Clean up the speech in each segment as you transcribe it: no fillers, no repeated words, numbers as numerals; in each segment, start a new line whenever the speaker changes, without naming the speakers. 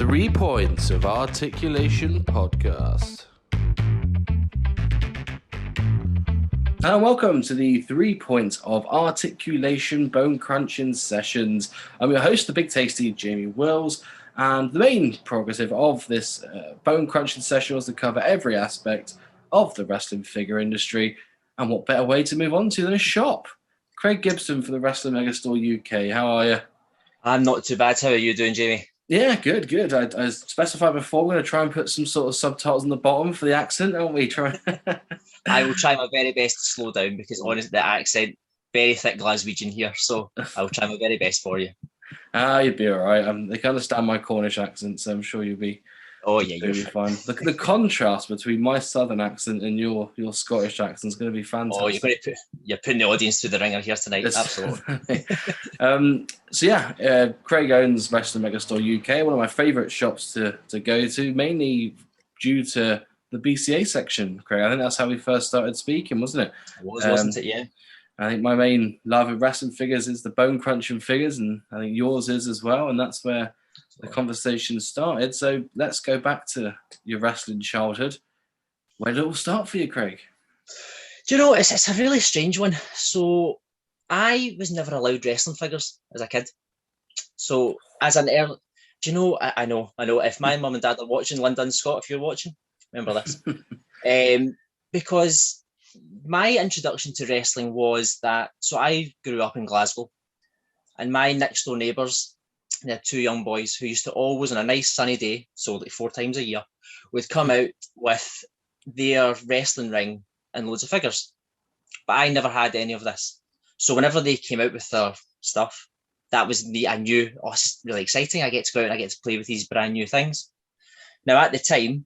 3 Points of Articulation podcast. And welcome to the 3 Points of Articulation Bone Crunching Sessions. I'm your host, the Big Tasty Jamie Wills, and the main prerogative of this bone crunching session was to cover every aspect of the wrestling figure industry. And what better way to move on to than a shop? Craig Gibson for the Wresting Megastore UK. How are you?
I'm not too bad. How are you doing, Jamie?
Yeah, good. I specified before, we're going to try and put some sort of subtitles on the bottom for the accent, aren't we?
I will try my very best to slow down because honestly, the accent, very thick Glaswegian here, so I will try my very best for you.
You'd be all right. They can understand my Cornish accent, so I'm sure you'll be.
Oh yeah, you'll
be fine. The contrast between my southern accent and your Scottish accent is going to be fantastic.
Oh, you're putting the audience through the ringer here tonight. Absolutely.
Craig owns Wresting Megastore UK, one of my favourite shops to go to, mainly due to the BCA section. Craig, I think that's how we first started speaking, wasn't it?
It was, wasn't it? Yeah.
I think my main love of wrestling figures is the bone crunching figures, and I think yours is as well. And that's where the conversation started. So let's go back to your wrestling childhood. Where did it all start for you, Craig?
Do you know, it's a really strange one. So I was never allowed wrestling figures as a kid. So as an early, do you know, I know, if my mum and dad are watching, London, Scott, if you're watching, remember this. Because my introduction to wrestling was that, so I grew up in Glasgow, and my next door neighbours, they had 2 young boys who used to always, on a nice sunny day, so like 4 times a year, would come out with their wrestling ring and loads of figures. But I never had any of this. So whenever they came out with their stuff, that was me. I knew, oh, it's really exciting. I get to go out and I get to play with these brand new things. Now, at the time,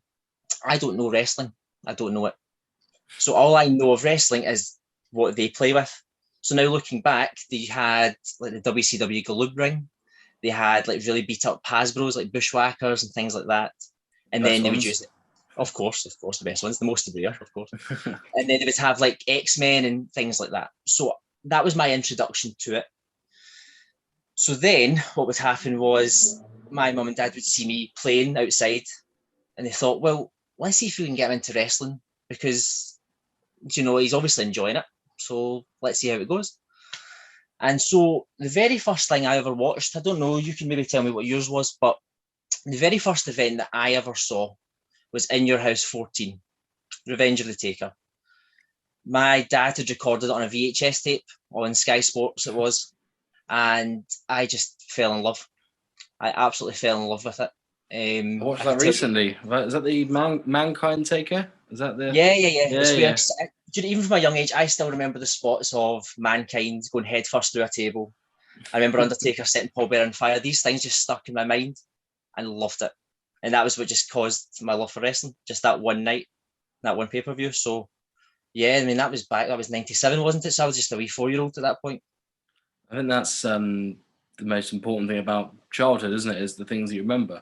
I don't know wrestling. I don't know it. So all I know of wrestling is what they play with. So now looking back, they had like the WCW Galoob ring. They had like really beat up Hasbros, like Bushwhackers and things like that. And then they would use it. Of course, the best ones, the most rare, of course. And then they would have like X-Men and things like that. So that was my introduction to it. So then what would happen was my mum and dad would see me playing outside, and they thought, well, let's see if we can get him into wrestling, because, you know, he's obviously enjoying it. So let's see how it goes. And so the very first thing I ever watched, I don't know, you can maybe tell me what yours was, but the very first event that I ever saw was In Your House 14, Revenge of the Taker. My dad had recorded it on a VHS tape on Sky Sports, it was, and I just fell in love. I absolutely fell in love with it.
I watched that recently. Is that the Mankind Taker? Is that the?
Yeah. Even from a young age, I still remember the spots of Mankind going headfirst through a table. I remember Undertaker setting Paul Bearer on fire. These things just stuck in my mind. I loved it. And that was what just caused my love for wrestling. Just that one night, that one pay-per-view. So, yeah, I mean, that was 97, wasn't it? So I was just a wee 4-year-old at that point.
I think that's the most important thing about childhood, isn't it? Is the things that you remember.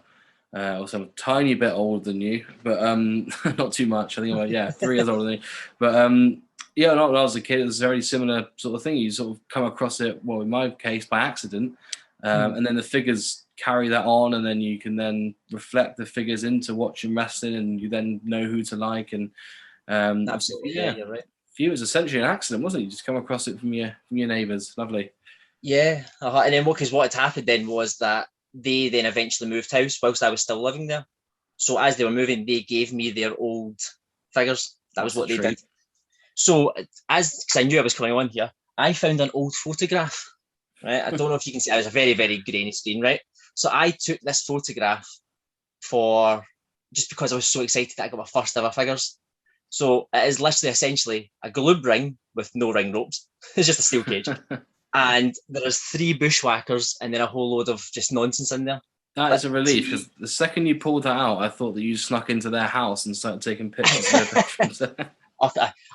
Also, I'm a tiny bit older than you, but not too much. I think I'm 3 years older than you. But when I was a kid, it was a very similar sort of thing. You sort of come across it, well, in my case, by accident, and then the figures carry that on, and then you can then reflect the figures into watching wrestling, and you then know who to like. And
absolutely, yeah, you're right.
For you, it was essentially an accident, wasn't it? You just come across it from your neighbours. Lovely.
Yeah, and then what had happened then was that they then eventually moved house whilst I was still living there. So as they were moving, they gave me their old figures. That was what they did. So because I knew I was coming on here, I found an old photograph, right? I don't know if you can see, I was a very, very grainy screen, right? So I took this photograph just because I was so excited that I got my first ever figures. So it is literally essentially a Galoob ring with no ring ropes. It's just a steel cage. And there's 3 Bushwhackers and then a whole load of just nonsense in there.
That is a relief, because the second you pulled that out, I thought that you snuck into their house and started taking pictures.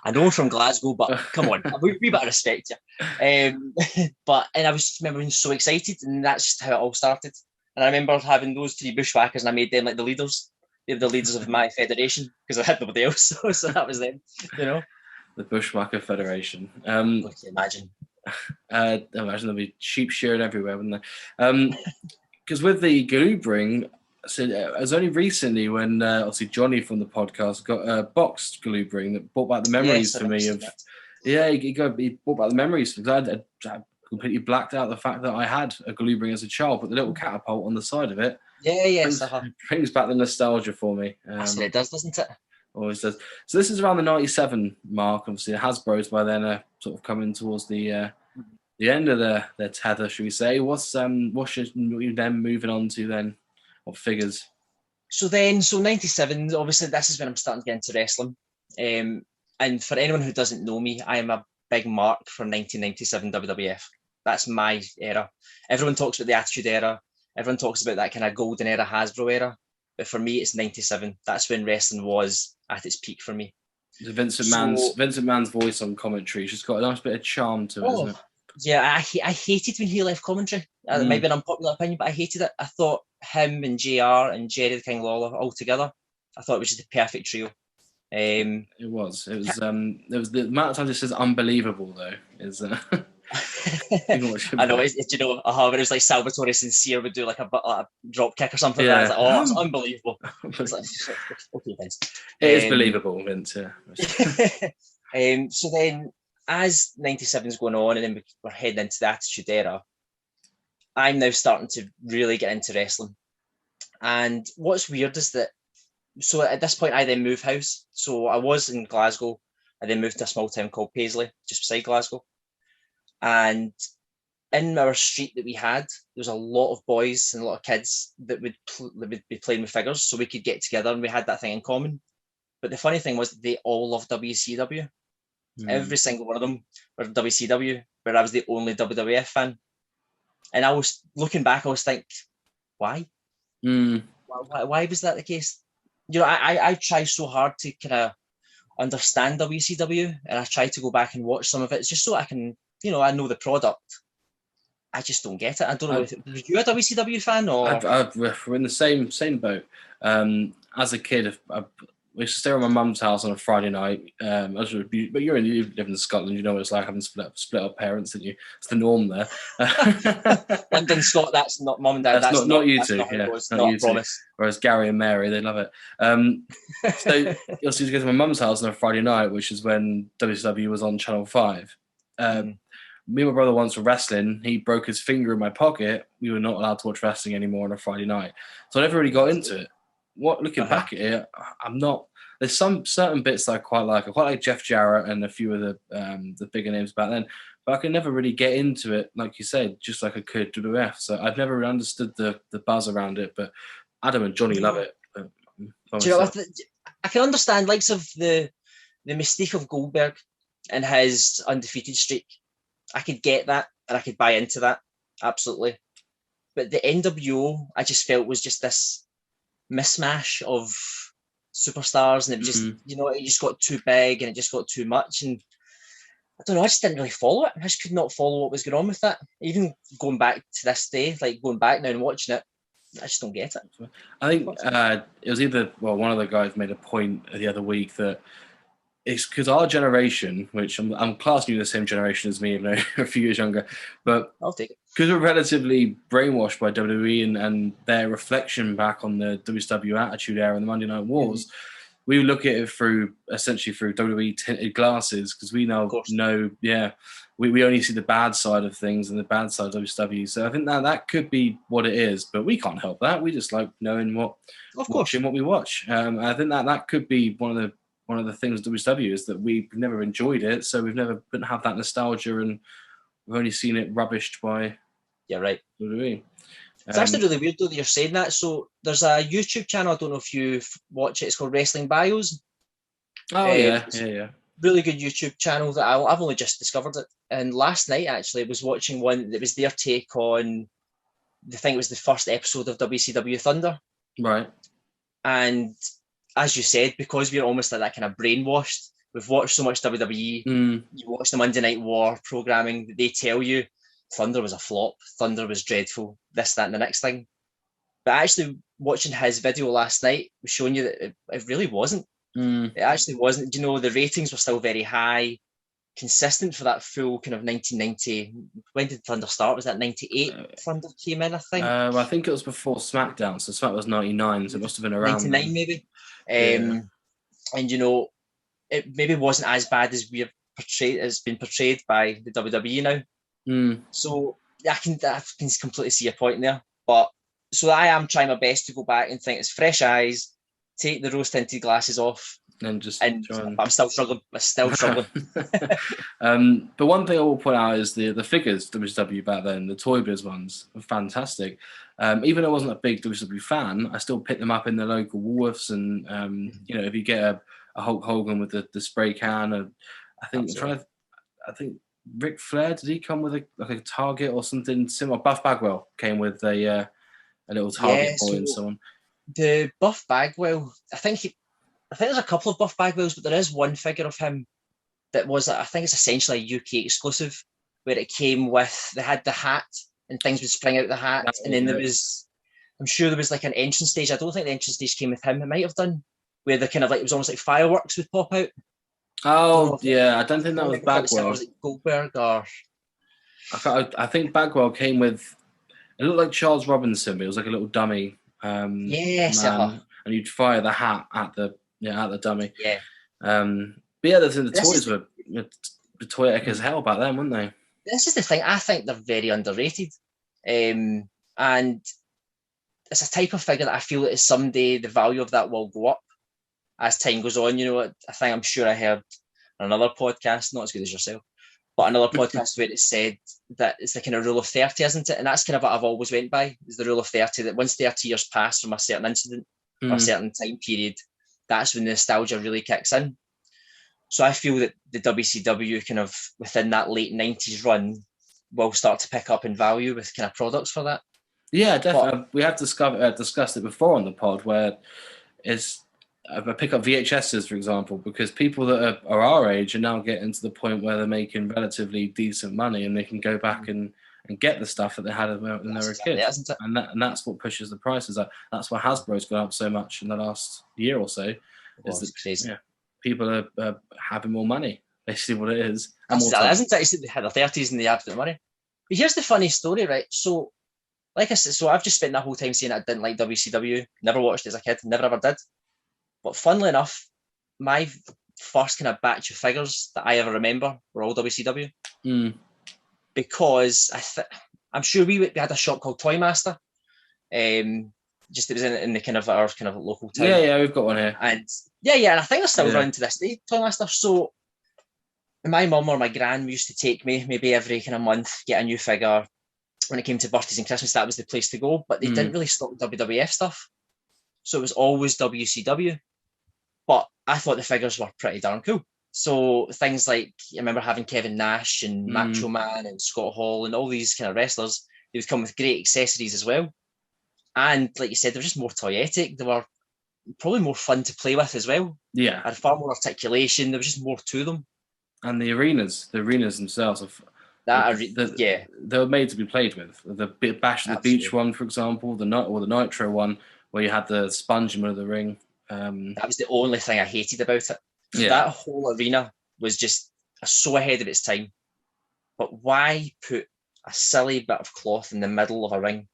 I know from Glasgow, but come on, we better respect you. And I was remembering so excited, and that's just how it all started. And I remember having those 3 Bushwhackers, and I made them like the leaders. They were the leaders of my federation, because I had nobody else, so that was them, you know.
The Bushwhacker Federation.
What can you imagine?
Imagine there'll be sheep sheared everywhere, wouldn't there? Because with the Galoob ring, So it was only recently when obviously Johnny from the podcast got a boxed glue ring that brought back the memories for me of.
That.
Yeah, he brought back the memories because I completely blacked out the fact that I had a glue ring as a child, but the little catapult on the side of it brings back the nostalgia for me.
That's what it does, doesn't it?
Always does. So this is around the 97 mark. Obviously, the Hasbro's by then are sort of coming towards the end of their tether, should we say? What's you then moving on to then? What figures?
So 97, obviously this is when I'm starting to get into wrestling. And for anyone who doesn't know me, I am a big mark for 1997 WWF. That's my era. Everyone talks about the Attitude Era. Everyone talks about that kind of golden era, Hasbro era. But for me, it's 97. That's when wrestling was at its peak for me.
Vincent Mann's voice on commentary. It's just got a nice bit of charm to it, isn't it?
Yeah, I hated when he left commentary. It might be an unpopular opinion, but I hated it. I thought him and JR and Jerry the King Lawler all together, I thought it was just the perfect trio.
It was the amount of times it says unbelievable though is
I know when it was like Salvatore Sincere would do like a drop kick or something. Yeah. Like, oh, it's unbelievable. It's like, okay, Vince.
It is believable, Vince. Yeah.
So then, as 97 is going on, and then we're heading into the Attitude Era, I'm now starting to really get into wrestling. And what's weird is that, so at this point, I then moved house. So I was in Glasgow. I then moved to a small town called Paisley, just beside Glasgow. And in our street that we had, there was a lot of boys and a lot of kids that would be playing with figures, so we could get together and we had that thing in common. But the funny thing was they all loved WCW. Every single one of them were WCW, but I was the only WWF fan. And I was looking back, I was thinking, why? Why was that the case? You know, I try so hard to kind of understand WCW, and I try to go back and watch some of it just so I can, you know, I know the product. I just don't get it. I don't know. Were you a WCW fan or?
We're in the same boat. As a kid, we used to stay at my mum's house on a Friday night. But you live in Scotland, you know what it's like having split up parents, didn't you? It's the norm there.
London, Scott, that's not mum and dad.
That's not you two.
Not you two.
Whereas Gary and Mary, they love it. So you also go to my mum's house on a Friday night, which is when WCW was on Channel 5. Me and my brother once were wrestling. He broke his finger in my pocket. We were not allowed to watch wrestling anymore on a Friday night. So I never really got into it. Looking back at it, I'm not. There's some certain bits that I quite like. I quite like Jeff Jarrett and a few of the bigger names back then. But I could never really get into it, like you said, just like I could WWF. So I've never really understood the buzz around it. But Adam and Johnny love it.
Do you know what? I can understand likes of the mystique of Goldberg and his undefeated streak. I could get that and I could buy into that, absolutely. But the NWO, I just felt was just this mismatch of superstars, and it just, you know, it just got too big and it just got too much. And I don't know, I just didn't really follow it. I just could not follow what was going on with that. Even going back to this day, like going back now and watching it, I just don't get it.
I think it was either, one of the guys made a point the other week that it's because our generation, which I'm classing you the same generation as me, even though you're a few years younger, but
I'll take it.
Because we're relatively brainwashed by WWE and their reflection back on the WCW Attitude Era and the Monday Night Wars, we look at it essentially through WWE tinted glasses, because we now know, we only see the bad side of things and the bad side of WCW. So I think that could be what it is, but we can't help that. We just like knowing watching what we watch. I think that could be one of the things with WCW is that we've never enjoyed it, so we've never been have that nostalgia, and we've only seen it rubbished by.
Yeah, right.
WWE.
It's actually really weird though that you're saying that. So there's a YouTube channel, I don't know if you watch it, it's called Wrestling Bios.
Oh, yeah.
Really good YouTube channel that I've only just discovered it. And last night, actually, I was watching one that was their take on, I think it was the first episode of WCW Thunder.
Right.
And as you said, because we're almost like that kind of brainwashed, we've watched so much WWE, you watch the Monday Night War programming, they tell you Thunder was a flop, Thunder was dreadful, this, that, and the next thing. But actually, watching his video last night was showing you that it really wasn't. It actually wasn't. You know, the ratings were still very high. consistent for that full kind of 1990. When did Thunder start? Was that 98? Thunder came in, I think.
I think it was before SmackDown, so SmackDown was 99, so it must have been around
99
then.
maybe.
Yeah.
And it maybe wasn't as bad as it's been portrayed by the WWE now. So I can completely see a point there. But so I am trying my best to go back and think it's fresh eyes, take the rose tinted glasses off,
and
I'm still struggling.
But one thing I will point out is the figures WCW back then, the Toy Biz ones, were fantastic. Even though I wasn't a big WCW fan, I still picked them up in the local Woolworths. And if you get a Hulk Hogan with the spray can, I think Ric Flair, did he come with a target or something similar? Buff Bagwell came with a little target boy and so on.
The Buff Bagwell, I think there's a couple of Buff Bagwells, but there is one figure of him that was, I think it's essentially a UK exclusive, where it came with, they had the hat and things would spring out the hat. And then I'm sure there was like an entrance stage. I don't think the entrance stage came with him. It might have done, where the kind of like, it was almost like fireworks would pop out.
Oh, yeah. I don't think that was Bagwell.
Was it Goldberg or?
I think Bagwell came with, it looked like Charles Robinson, but it was like a little dummy.
Yes.
And you'd fire the hat at the dummy.
Yeah.
But yeah, the toys were toyetic as hell back then, weren't they?
This is the thing. I think they're very underrated. And it's a type of figure that I feel that someday the value of that will go up as time goes on. I'm sure I heard on another podcast, not as good as yourself, but another podcast where it said that it's the kind of rule of 30, isn't it? And that's kind of what I've always went by, is the rule of 30, that once 30 years pass from a certain incident or a certain time period, that's when the nostalgia really kicks in. So I feel that the WCW kind of within that late 90s run will start to pick up in value with kind of products for that.
Yeah, definitely. We have discussed it before on the pod, where I pick up VHSs, for example, because people that are our age are now getting to the point where they're making relatively decent money and they can go back and get the stuff that they had when they were a kid. And that's what pushes the prices up. That's why Hasbro's gone up so much in the last year or so.
It's crazy.
Yeah, people are having more money, basically what it is.
Isn't it? They had the 30s and they have the money. But here's the funny story, right? So, like I said, I've just spent that whole time saying I didn't like WCW, never watched it as a kid, never ever did. But funnily enough, my first kind of batch of figures that I ever remember were all WCW. Because I'm sure we had a shop called Toy Master. Just it was in the kind of our kind of local town.
Yeah, we've got one here.
And and I think they're still running to this day, Toy Master. So my mum or my gran used to take me maybe every kind of month, get a new figure. When it came to birthdays and Christmas, that was the place to go. But they didn't really stock WWF stuff. So it was always WCW. But I thought the figures were pretty darn cool. So things like, I remember having Kevin Nash and Macho Man and Scott Hall and all these kind of wrestlers, they would come with great accessories as well. And like you said, they were just more toyetic. They were probably more fun to play with as well.
Yeah.
Had far more articulation. There was just more to them.
And the arenas themselves, they were made to be played with. The Bash of the Beach one, for example, the Nitro one, where you had the sponge in the middle of the ring.
That was the only thing I hated about it.
Yeah.
That whole arena was just so ahead of its time. But why put a silly bit of cloth in the middle of a ring?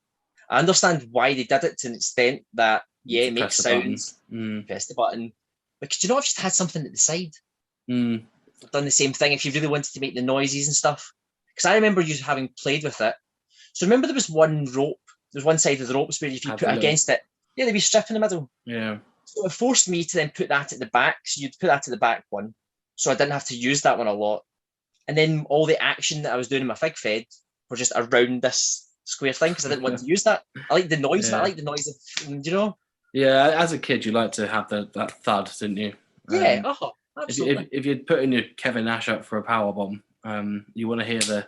I understand why they did it to an extent that, it makes sounds, press the button. But could you not have just had something at the side? Done the same thing if you really wanted to make the noises and stuff. Because I remember you having played with it. So remember there was one rope, there's one side of the ropes where if you put against it, there'd be a strip in the middle.
Yeah.
So it forced me to then put that at the back. So you'd put that to the back one. So I didn't have to use that one a lot. And then all the action that I was doing in my fig fed were just around this square thing because I didn't want to use that. I like the noise, I like the noise of,
Yeah, as a kid, you like to have that thud, didn't you?
Absolutely.
If you'd put in your Kevin Nash up for a power bomb, you want to hear the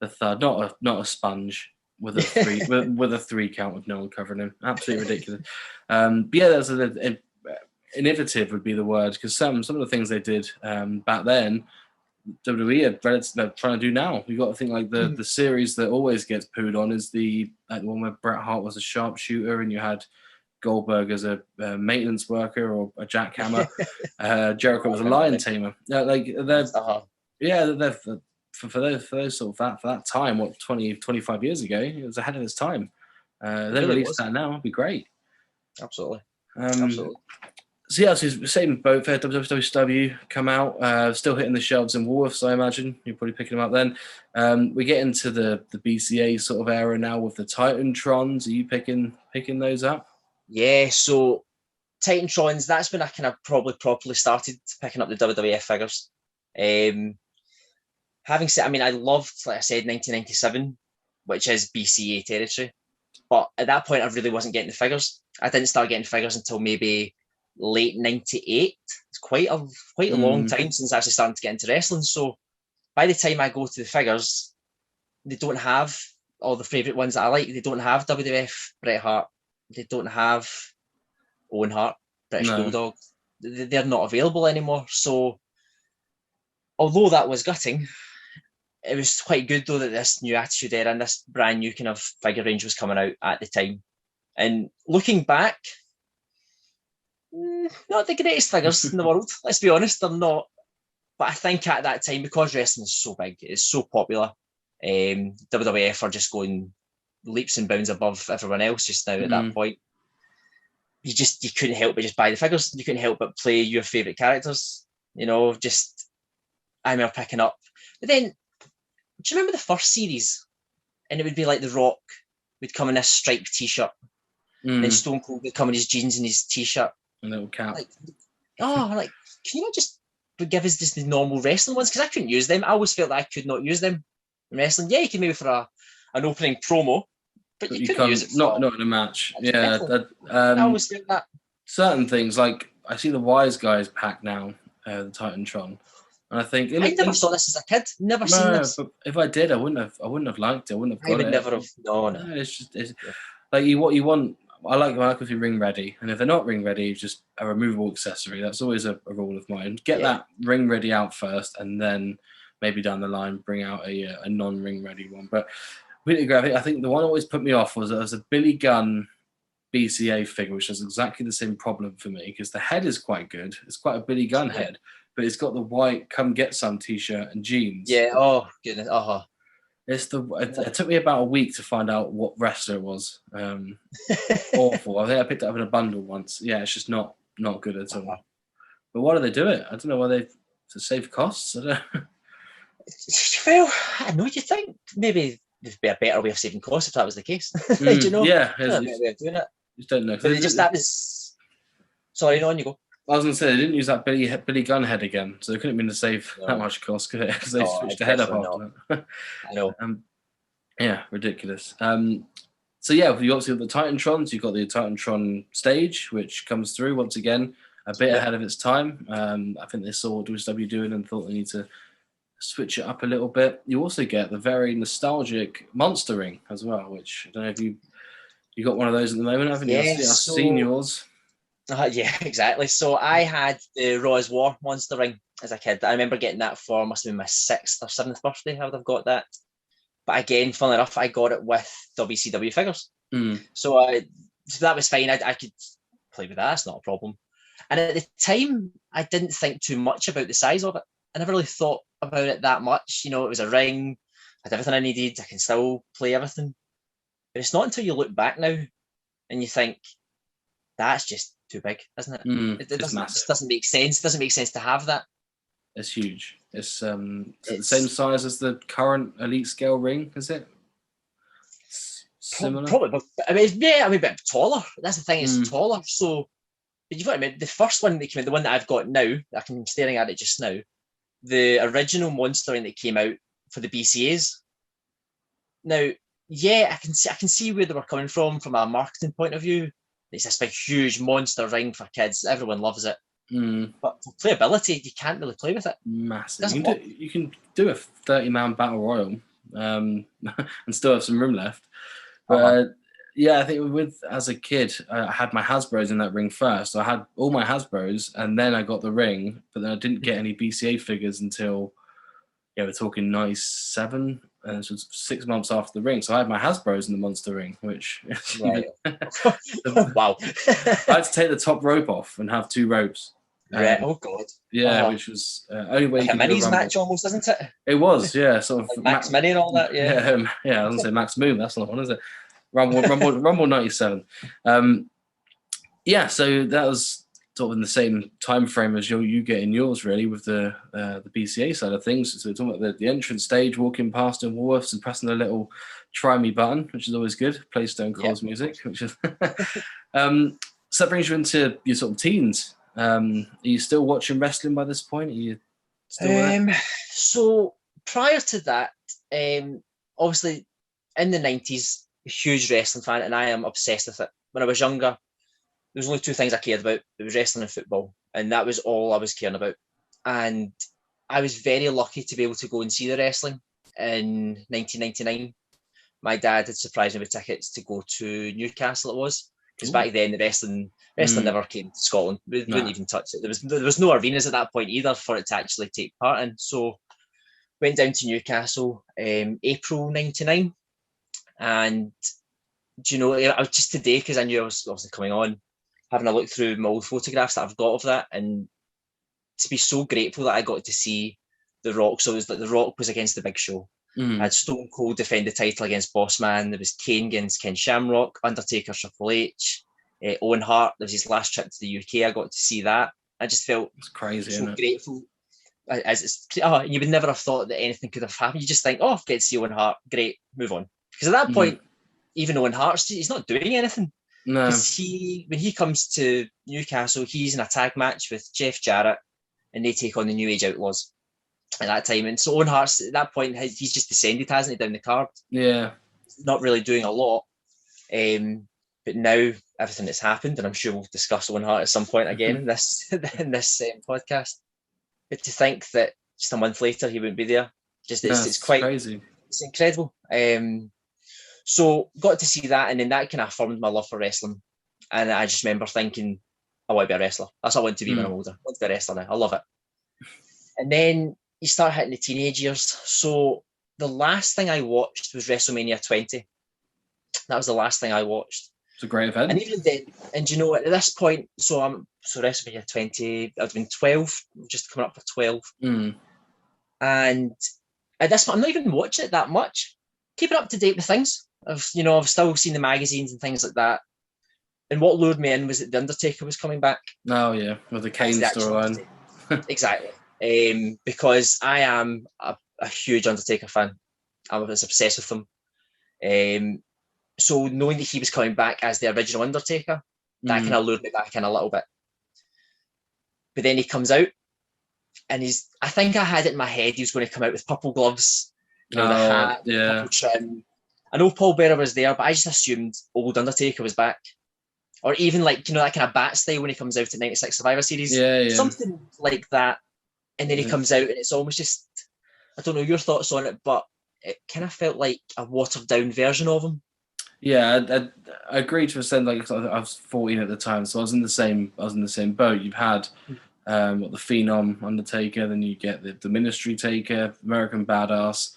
thud, not a sponge with a three with a 3 count with no one covering him. Absolutely ridiculous. But yeah, there's an innovative would be the word, because some of the things they did back then, WWE are trying to do now. You've got to think like the series that always gets pooed on is the one where Bret Hart was a sharpshooter and you had Goldberg as a maintenance worker or a jackhammer. Jericho was a lion tamer. Yeah, they're, for those sort of for that time, what 20, 25 years ago, it was ahead of its time. They
really
released
was.
that now, it'd be great.
Absolutely.
So yeah, so same boat for WCW come out, still hitting the shelves in Woolworths, I imagine. You're probably picking them up then. We get into the BCA sort of era now with the Titan Trons. Are you picking those up?
Yeah, so Titantrons, that's when I kind of probably properly started picking up the WWF figures. Having said, I mean, I loved, like I said, 1997, which is BCA territory. But at that point, I really wasn't getting the figures. I didn't start getting figures until maybe late 98. It's quite a long time since actually starting to get into wrestling. So by the time I go to the figures, they don't have all the favourite ones that I like. They don't have WWF Bret Hart. They don't have Owen Hart, British Bulldog. They're not available anymore. So although that was gutting, it was quite good though that this new Attitude Era and this brand new kind of figure range was coming out at the time. And looking back, not the greatest figures in the world. Let's be honest, they're not. But I think at that time, because wrestling is so big, it's so popular, WWF are just going leaps and bounds above everyone else just now at that point. You couldn't help but just buy the figures. You couldn't help but play your favourite characters. I remember picking up. But then, do you remember the first series? And it would be like The Rock would come in this striped t-shirt. And then Stone Cold would come in his jeans and his t-shirt.
A little cap.
Can you not just give us just the normal wrestling ones? Because I couldn't use them. I always felt that I could not use them in wrestling. Yeah, you could maybe for an opening promo, but you couldn't use it.
Not in a match. Yeah,
I always think that.
Certain things, like I see the Wise Guys pack now, the Titantron, and I think
I never saw this as a kid. Never seen this.
But if I did, I wouldn't have liked it. I wouldn't have got it.
I would never have. No.
It's like what you want. I like if you're ring ready, and if they're not ring ready, just a removable accessory. That's always a rule of mine. Get that ring ready out first, and then maybe down the line bring out a non-ring ready one. But really agree. I think the one that always put me off was a Billy Gunn BCA figure, which has exactly the same problem for me because the head is quite good. It's quite a Billy Gunn head, but it's got the white "Come Get Some" t-shirt and jeans.
Yeah. Oh goodness.
It took me about a week to find out what wrestler it was. Awful. I think I picked it up in a bundle once. Yeah, it's just not good at all. But why do they do it? I don't know why to save costs. I don't know.
Well, I know you think maybe there'd be a better way of saving costs if that was the case. Do you know?
Yeah,
a better way of doing it.
Just don't know.
That was. Sorry, on you go.
I was going to say, they didn't use that Billy Gunn head again, so they couldn't have been to save that much cost, could it? Because they switched the head up after that.
I know.
Yeah, ridiculous. So yeah, you obviously got the Titantrons, you've got the Titantron stage, which comes through once again a bit ahead of its time. I think they saw what WCW doing and thought they need to switch it up a little bit. You also get the very nostalgic Monster Ring as well, which I don't know if you got one of those at the moment, haven't you? I've seen yours.
Yeah, exactly. So I had the Raw is War Monster Ring as a kid. I remember getting that for must have been my 6th or 7th birthday. I would have got that. But again, funnily enough, I got it with WCW figures. So that was fine. I could play with that. That's not a problem. And at the time, I didn't think too much about the size of it. I never really thought about it that much. It was a ring. I had everything I needed. I can still play everything. But it's not until you look back now and you think, that's just too big, isn't it? It doesn't make sense. It doesn't make sense to have that.
It's huge. It's the same size as the current Elite Scale ring, is it? Similar?
Probably, but I mean, a bit taller. That's the thing, it's taller. So, but you've got to admit, the first one that came out, the one that I've got now, I'm staring at it just now, the original Monster Ring that came out for the BCAs. Now, I can see where they were coming from a marketing point of view. It's this big, huge monster ring for kids. Everyone loves it. But for playability, you can't really play with it.
Massive. You can do a 30-man battle royal and still have some room left. But I think as a kid, I had my Hasbros in that ring first. So I had all my Hasbros, and then I got the ring. But then I didn't get any BCA figures until we're talking 97. And this was 6 months after the ring. So I had my Hasbros in the Monster Ring, which...
Right. Wow.
I had to take the top rope off and have 2 ropes.
Right. Oh God.
Yeah, which was only way
like
you
a
could do a
minis
Rumble.
match almost, isn't it?
It was, yeah, sort of
Like Max Mini and all that. Yeah.
Yeah. I was gonna say Max Moon. That's not one, is it? Rumble 97. Yeah, so that was sort of in the same time frame as you get in yours, really, with the BCA side of things. So we're talking about the entrance stage, walking past in Woolworths and pressing the little try me button, which is always good. Play Stone Cold's music, which is so that brings you into your sort of teens. Are you still watching wrestling by this point? Are you still there?
So prior to that, obviously in the 90s, a huge wrestling fan, and I am obsessed with it. When I was younger, there was only two things I cared about. It was wrestling and football, and that was all I was caring about. And I was very lucky to be able to go and see the wrestling in 1999. My dad had surprised me with tickets to go to Newcastle. It was because back then the wrestling never came to Scotland. We wouldn't even touch it. There was no arenas at that point either for it to actually take part in. So went down to Newcastle, April '99, and do you know, I was just today because I knew I was obviously coming on, having a look through my old photographs that I've got of that, and to be so grateful that I got to see The Rock. So it was like The Rock was against the Big Show. I had Stone Cold defend the title against Bossman. There was Kane against Ken Shamrock, Undertaker, Triple H, Owen Hart. There was his last trip to the UK. I got to see that. I just felt
It's crazy,
so
isn't it?
grateful. You would never have thought that anything could have happened. You just think, oh, get to see Owen Hart. Great, move on. Because at that point, even Owen Hart, he's not doing anything.
No.
Because when he comes to Newcastle, he's in a tag match with Jeff Jarrett, and they take on the New Age Outlaws at that time. And so Owen Hart's at that point, he's just descended, hasn't he, down the card?
Yeah.
Not really doing a lot. But now everything that's happened, and I'm sure we'll discuss Owen Hart at some point again in this podcast. But to think that just a month later he wouldn't be there, it's quite
crazy.
It's incredible. So got to see that, and then that kind of affirmed my love for wrestling. And I just remember thinking, I want to be a wrestler. That's what I want to be when I'm older. I want to be a wrestler now. I love it. And then you start hitting the teenage years. So the last thing I watched was WrestleMania 20. That was the last thing I watched.
It's a great event.
And even then, and you know, at this point, so WrestleMania 20, I've been 12, just coming up for 12. And at this point, I'm not even watching it that much. Keeping up to date with things. I've still seen the magazines and things like that. And what lured me in was that The Undertaker was coming back.
Oh, yeah, with the Kane storyline.
Exactly. Because I am a huge Undertaker fan. I was obsessed with him. So knowing that he was coming back as the original Undertaker, that kind of lured me back in a little bit. But then he comes out, and I think I had it in my head he was going to come out with purple gloves, the hat, purple trim. I know Paul Bearer was there, but I just assumed old Undertaker was back. Or even that kind of bat style when he comes out at 96 Survivor Series.
Yeah.
Something like that. And then he comes out and it's almost just, I don't know your thoughts on it, but it kind of felt like a watered down version of him.
Yeah, I agree to a extent. Like I was 14 at the time, so I was in the same boat. You've had the Phenom Undertaker, then you get the Ministry Taker, American Badass,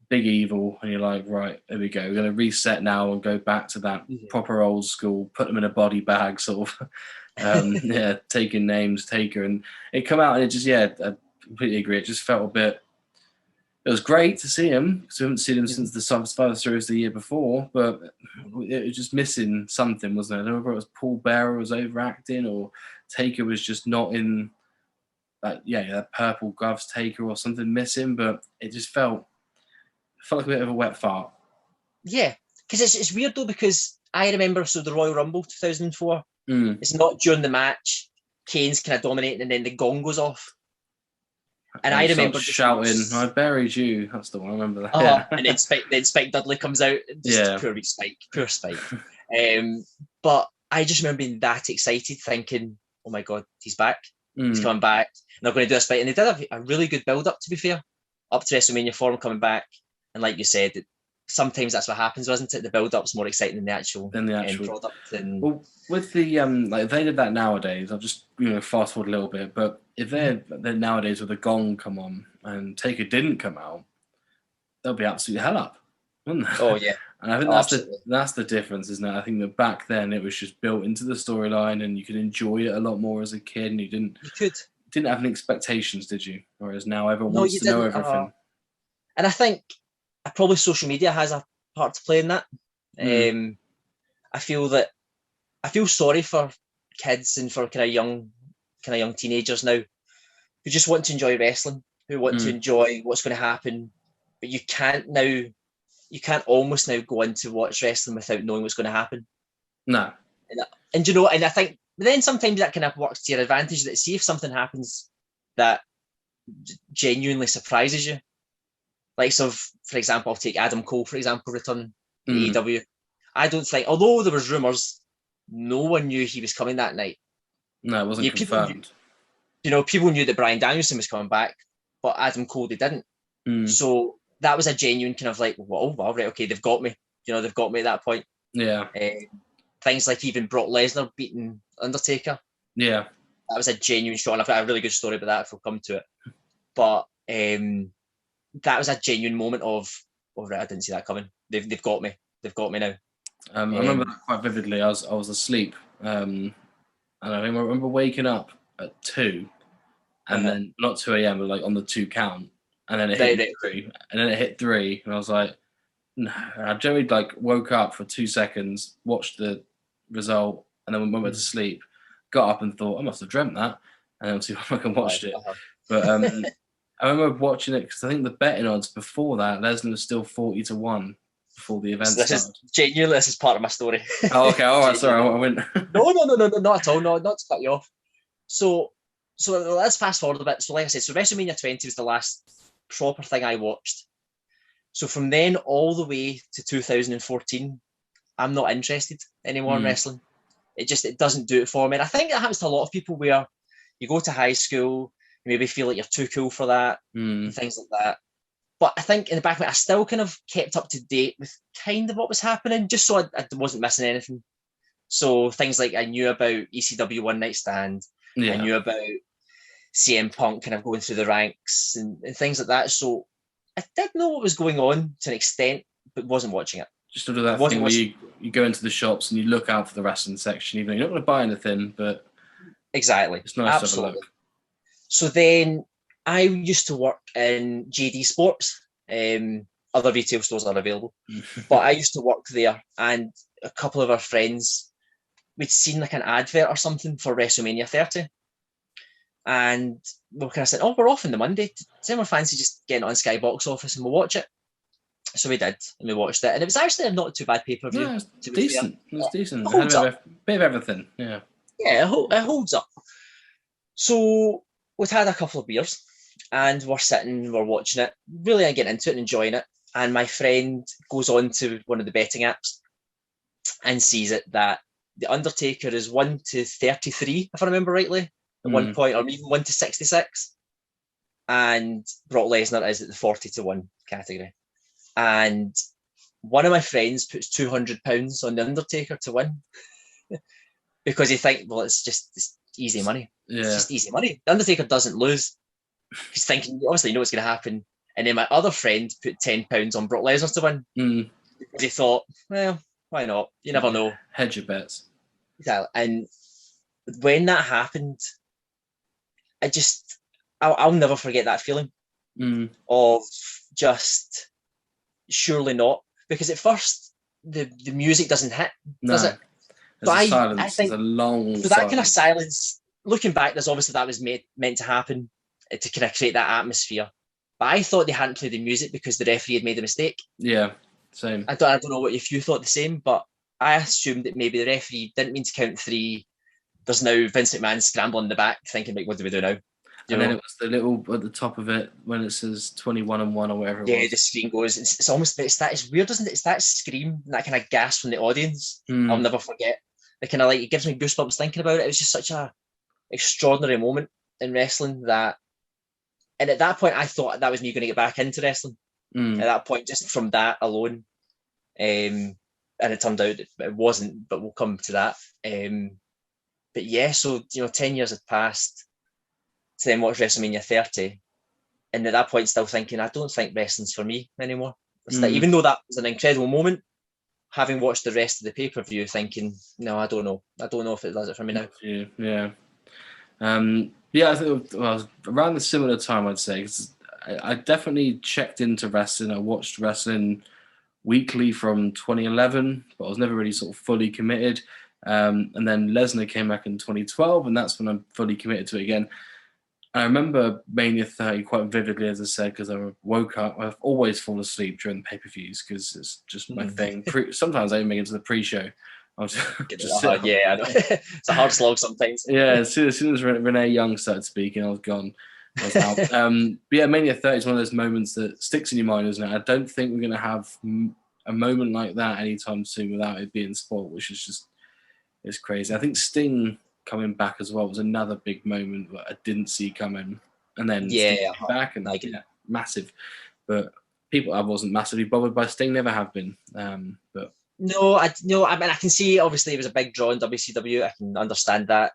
Big Evil, and you're like, right, here we go. We're going to reset now and go back to that proper old school. Put them in a body bag, sort of. Taking names, Taker, and it come out and it just I completely agree. It just felt a bit. It was great to see him because we haven't seen him since the Survivor Series the year before, but it was just missing something, wasn't it? I don't know whether it was Paul Bearer was overacting or Taker was just not in that purple gloves Taker or something missing, but it just felt like a bit of a wet fart.
Yeah, because it's weird though, because I remember the Royal Rumble 2004. It's not during the match. Kane's kind of dominating, and then the gong goes off. And I remember
shouting, "I buried you." That's the one I remember. That.
And then Spike Dudley comes out. Poor Spike. But I just remember being that excited, thinking, "Oh my God, he's back! He's coming back! And they're going to do a fight." And they did have a really good build up. To be fair, up to WrestleMania 4 coming back, and like you said, sometimes that's what happens, wasn't it? The build up's more exciting than the actual end product.
Well, with the if they did that nowadays, I'll just fast forward a little bit. But if they're nowadays with the gong come on and Taker didn't come out, they'll be absolutely hell up, wouldn't they?
Oh yeah.
And I think
Oh,
that's the difference, isn't it? I think that back then it was just built into the storyline, and you could enjoy it a lot more as a kid, and you
you could.
didn't have any expectations, did you? Whereas now everyone
No,
wants
you
to know
didn't.
everything.
And I think probably social media has a part to play in that. I feel sorry for kids and for kind of young teenagers now who just want to enjoy wrestling, who want to enjoy what's going to happen, but you can't almost now go in to watch wrestling without knowing what's going to happen.
No.
And you know, and I think then sometimes that kind of works to your advantage. That see if something happens that genuinely surprises you, like for example, I'll take Adam Cole for example, returning to AEW. I don't think, although there was rumours, no one knew he was coming that night.
No, it wasn't confirmed.
People knew that Bryan Danielson was coming back, but Adam Cole, they didn't. So that was a genuine kind of like, well, right, okay, they've got me. They've got me at that point.
Yeah.
Things like even Brock Lesnar beating Undertaker.
Yeah.
That was a genuine shock. And I've got a really good story about that if we'll come to it. But that was a genuine moment of, oh, right, I didn't see that coming. They've got me. They've got me now.
I remember that quite vividly. I was asleep, and I remember waking up at 2, and then not 2 a.m. but like on the 2 count, and then it hit 3, and then it hit 3, and I was like, no. I generally like woke up for 2 seconds, watched the result, and then went to sleep. Got up and thought I must have dreamt that, and then obviously I can watched it. But I remember watching it because I think the betting odds before that, Lesnar was still 40-1 before the event started.
This is part of my story.
Oh, okay. All right. Sorry, I went.
No, not at all. No, not to cut you off. So let's fast forward a bit. So like I said, so WrestleMania 20 was the last proper thing I watched. So from then all the way to 2014, I'm not interested anymore in wrestling. It doesn't do it for me. And I think it happens to a lot of people where you go to high school, you maybe feel like you're too cool for that, and things like that. But I think in the back of it, I still kind of kept up to date with kind of what was happening, just so I wasn't missing anything. So things like I knew about ECW One Night Stand, I knew about CM Punk kind of going through the ranks and things like that. So I did know what was going on to an extent, but wasn't watching it.
Just to do that thing where you go into the shops and you look out for the wrestling section, even though you're not going to buy anything, but
exactly,
it's nice to have a look.
So then I used to work in JD Sports. Other retail stores are available, but I used to work there, and a couple of our friends, we'd seen like an advert or something for WrestleMania 30, and we kind of said, "Oh, we're off on the Monday. Does anyone fancy just getting on Sky Box Office and we'll watch it?" So we did, and we watched it, and it was actually a not too bad pay-per-view.
Yeah, it's decent. It was decent.
It holds up.
A bit of everything. Yeah.
Yeah, it holds up. So we'd had a couple of beers, and we're watching it, really getting into it and enjoying it. And my friend goes on to one of the betting apps and sees it that The Undertaker is 1-33, if I remember rightly, at one point, or even 1-66. And Brock Lesnar is at the 40-1 category. And one of my friends puts £200 on The Undertaker to win because he thinks, well, it's easy money. Yeah. It's just easy money. The Undertaker doesn't lose. He's thinking, obviously, you know what's going to happen. And then my other friend put £10 on Brock Lesnar to win. Because he thought, well, why not? You never know.
Hedge your bets.
Exactly. And when that happened, I'll never forget that feeling of just surely not. Because at first, the music doesn't hit, does it?
There's silence. I think, there's a long
so that kind of silence, looking back, there's obviously that was meant to happen to kind of create that atmosphere. But I thought they hadn't played the music because the referee had made a mistake.
Yeah, same.
I don't know if you thought the same, but I assumed that maybe the referee didn't mean to count 3. There's now Vince McMahon scrambling in the back, thinking, like, what do we do now?
Then it was the little at the top of it when it says 21-1 or whatever.
Yeah, the screen goes. It's almost it's weird, isn't it? It's that scream, that kind of gasp from the audience. I'll never forget. It kind of like it gives me goosebumps thinking about it. It was just such a extraordinary moment in wrestling that. And at that point, I thought that was me going to get back into wrestling. At that point, just from that alone. And it turned out it wasn't, but we'll come to that. But yeah, so, 10 years had passed to then watch WrestleMania 30. And at that point, still thinking, I don't think wrestling's for me anymore. Even though that was an incredible moment, having watched the rest of the pay-per-view, thinking, no, I don't know if it does it for me now.
Yeah. I think around the similar time, I'd say, 'cause I definitely checked into wrestling. I watched wrestling weekly from 2011, but I was never really sort of fully committed. And then Lesnar came back in 2012, and that's when I'm fully committed to it again. I remember Mania 30 quite vividly, as I said, because I woke up. I've always fallen asleep during the pay-per-views because it's just my thing. Sometimes I even make it to the pre-show. I'll just
I know. It's a hard slog sometimes.
Yeah, as soon as Renee Young started speaking, I was gone. I was out. But Mania 30 is one of those moments that sticks in your mind, isn't it? I don't think we're going to have a moment like that anytime soon without it being sport, which is just it's crazy. I think Sting coming back as well was another big moment that I didn't see coming, and then Sting came back and massive. But I wasn't massively bothered by Sting, never have been. But
no, I mean, I can see obviously it was a big draw in WCW. I can understand that,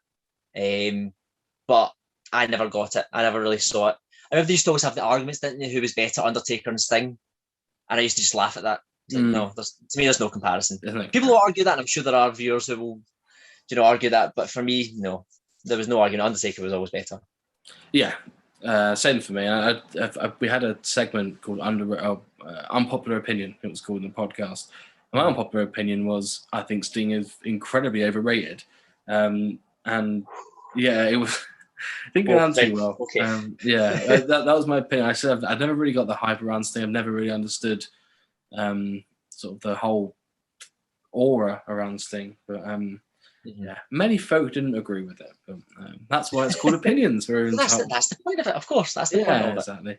but I never got it. I never really saw it. I remember they used to always have the arguments, didn't they, who was better, Undertaker and Sting, and I used to just laugh at that. Like, no, to me, there's no comparison. People will argue that, and I'm sure there are viewers who will, argue that. But for me, no, there was no argument. Undertaker was always better.
Yeah, same for me. We had a segment called Unpopular Opinion. It was called in the podcast. My unpopular opinion was I think Sting is incredibly overrated, and it was. I think it too well.
Okay.
That was my opinion. I said I've never really got the hype around Sting. I've never really understood sort of the whole aura around Sting, but many folk didn't agree with it. But, that's why it's called opinions.
That's the point of it, of course. That's the point of it.
Exactly.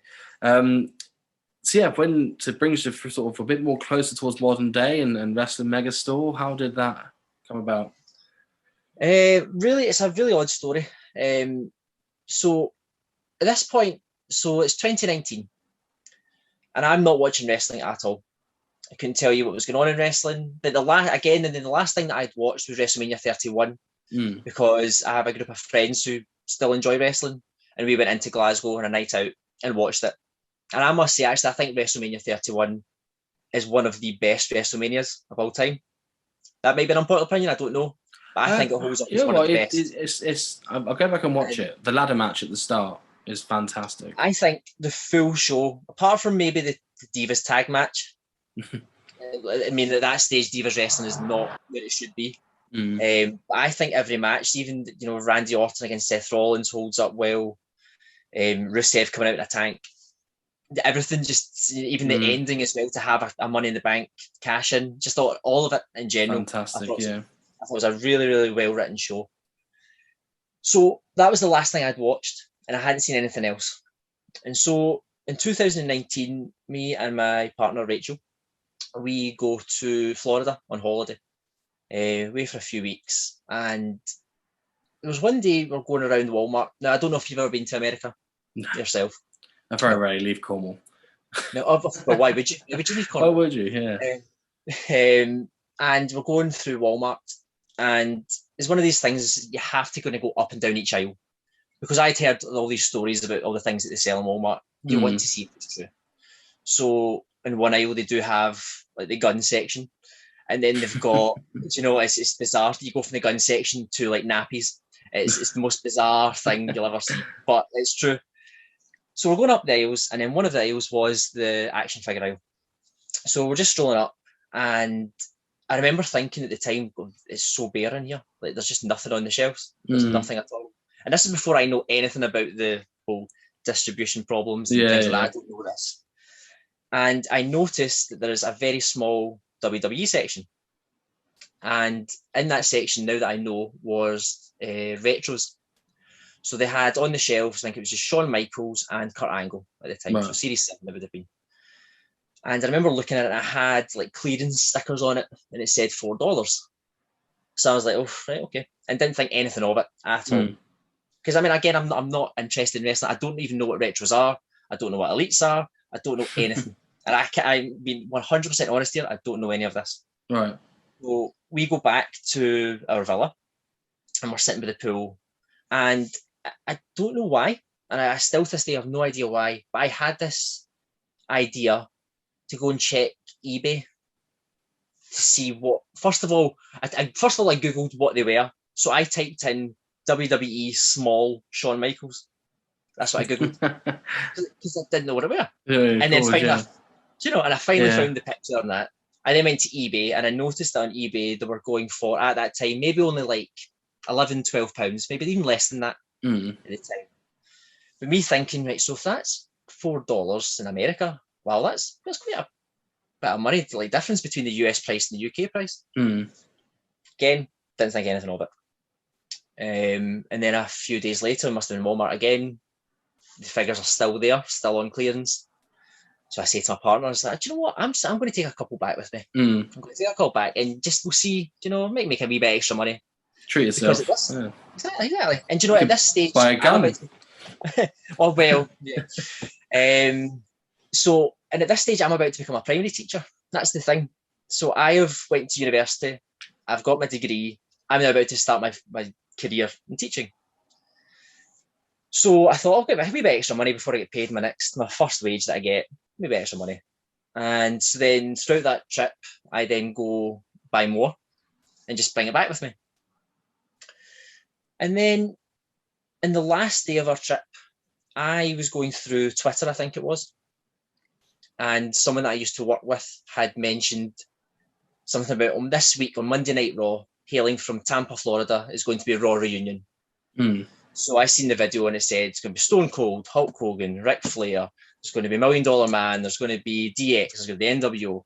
When it brings you sort of a bit more closer towards modern day and Wrestling Megastore, how did that come about?
Really, it's a really odd story. So at this point, it's 2019, and I'm not watching wrestling at all. I couldn't tell you what was going on in wrestling. But the last thing that I'd watched was WrestleMania 31 because I have a group of friends who still enjoy wrestling, and we went into Glasgow on a night out and watched it. And I must say, actually, I think WrestleMania 31 is one of the best WrestleManias of all time. That might be an unpopular opinion, I don't know. But I think it holds up as one of the best.
I'll go back and watch it. The ladder match at the start is fantastic.
I think the full show, apart from maybe the Divas tag match, I mean, at that stage, Divas wrestling is not where it should be. I think every match, even Randy Orton against Seth Rollins holds up well. Rusev coming out in a tank. Everything, just even the ending as well, to have a Money in the Bank cash in, just all of it in general.
Fantastic,
I thought it was a really, really well written show. So that was the last thing I'd watched, and I hadn't seen anything else. And so in 2019, me and my partner Rachel, we go to Florida on holiday, away for a few weeks. And there was one day we're going around Walmart. Now, I don't know if you've ever been to America yourself.
I very rarely leave Cornwall.
No, but why would you? Would you leave Cornwall?
Why would you? Yeah.
And we're going through Walmart, and it's one of these things you have to kind of go up and down each aisle, because I'd heard all these stories about all the things that they sell in Walmart. You want to see if it's true. So in one aisle they do have like the gun section, and then they've got it's bizarre. You go from the gun section to like nappies. It's the most bizarre thing you'll ever see, but it's true. So we're going up the aisles, and then one of the aisles was the action figure aisle. So we're just strolling up, and I remember thinking at the time, it's so bare in here. Like, there's just nothing on the shelves. There's nothing at all. And this is before I know anything about the whole distribution problems and things like that. I don't know this. And I noticed that there is a very small WWE section. And in that section, now that I know, was retros. So they had on the shelves, I think it was just Shawn Michaels and Kurt Angle at the time. Right. So Series 7 it would have been. And I remember looking at it, and I had like clearance stickers on it, and it said $4. So I was like, oh, right, okay. And didn't think anything of it at all. Because, I mean, again, I'm not interested in wrestling. I don't even know what retros are. I don't know what elites are. I don't know anything. And I mean, 100% honest here, I don't know any of this.
Right.
So we go back to our villa, and we're sitting by the pool, and I don't know why, and I still to this day have no idea why, but I had this idea to go and check eBay to see what. First of all, I googled what they were. So I typed in WWE small Shawn Michaels. That's what I googled because I didn't know what it were.
Yeah,
And then
course,
finally,
yeah.
and I finally found the picture on that. I then went to eBay and I noticed that on eBay they were going for, at that time, maybe only like £11-12, maybe even less than that at the time. But me thinking, right, so if that's $4 in America, wow, that's quite a bit of money, like difference between the US price and the UK price. Again, didn't think anything of it. And then a few days later, must have been Walmart again. The figures are still there, still on clearance. So I say to my partner, I was like, do you know what? I'm going to take a couple back with me. I'm going to take a couple back and just we'll see, you know, make a wee bit extra money.
Treat yourself.
Exactly. And you know, at this stage,
buy a gun.
Oh well, yeah. So, and at this stage, I'm about to become a primary teacher. That's the thing. So I have went to university. I've got my degree. I'm now about to start my career in teaching. So I thought I'll get a wee bit extra money before I get paid my first wage that I get. Maybe extra money. And so then throughout that trip, I then go buy more and just bring it back with me. And then in the last day of our trip, I was going through Twitter, I think it was, and someone that I used to work with had mentioned something about this week on Monday Night Raw, hailing from Tampa, Florida, is going to be a Raw reunion. So I seen the video and it said it's going to be Stone Cold, Hulk Hogan, Ric Flair, there's going to be $1 Million Man, there's going to be DX, there's going to be NWO.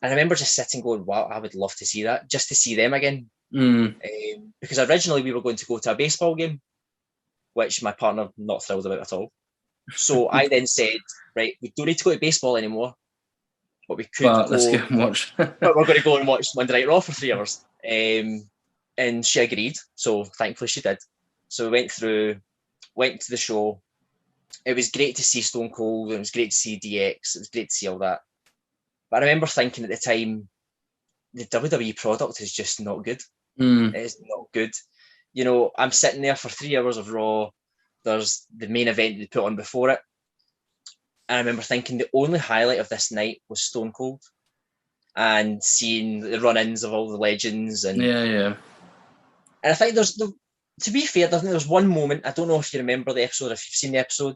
And I remember just sitting going, wow, I would love to see that, just to see them again. Because originally we were going to go to a baseball game, which my partner not thrilled about at all. So I then said, right, we don't need to go to baseball anymore, but we could go.
Let's go and watch.
But we're going to go and watch Monday Night Raw for 3 hours. And she agreed. So thankfully she did. So we went to the show. It was great to see Stone Cold. It was great to see DX. It was great to see all that. But I remember thinking at the time, the WWE product is just not good. It is not good. You know, I'm sitting there for 3 hours of Raw. There's the main event they put on before it. And I remember thinking the only highlight of this night was Stone Cold and seeing the run-ins of all the legends. And
And
I think to be fair, there's one moment, I don't know if you remember the episode, if you've seen the episode,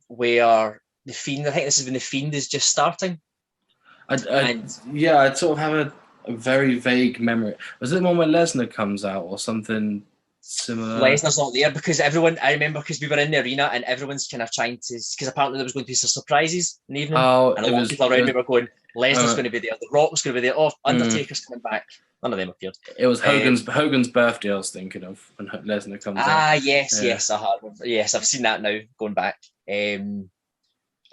where the Fiend, I think this is when the Fiend is just starting.
I sort of have a very vague memory. Was it the one where Lesnar comes out or something similar?
Lesnar's not there because I remember because we were in the arena and everyone's kind of trying to, because apparently there was going to be some surprises in the evening. And a lot of people around me were going, Lesnar's going to be there, The Rock was going to be there, Undertaker's coming back. None of them appeared.
It was Hogan's birthday I was thinking of when Lesnar comes out.
Yes, I've seen that now, going back. And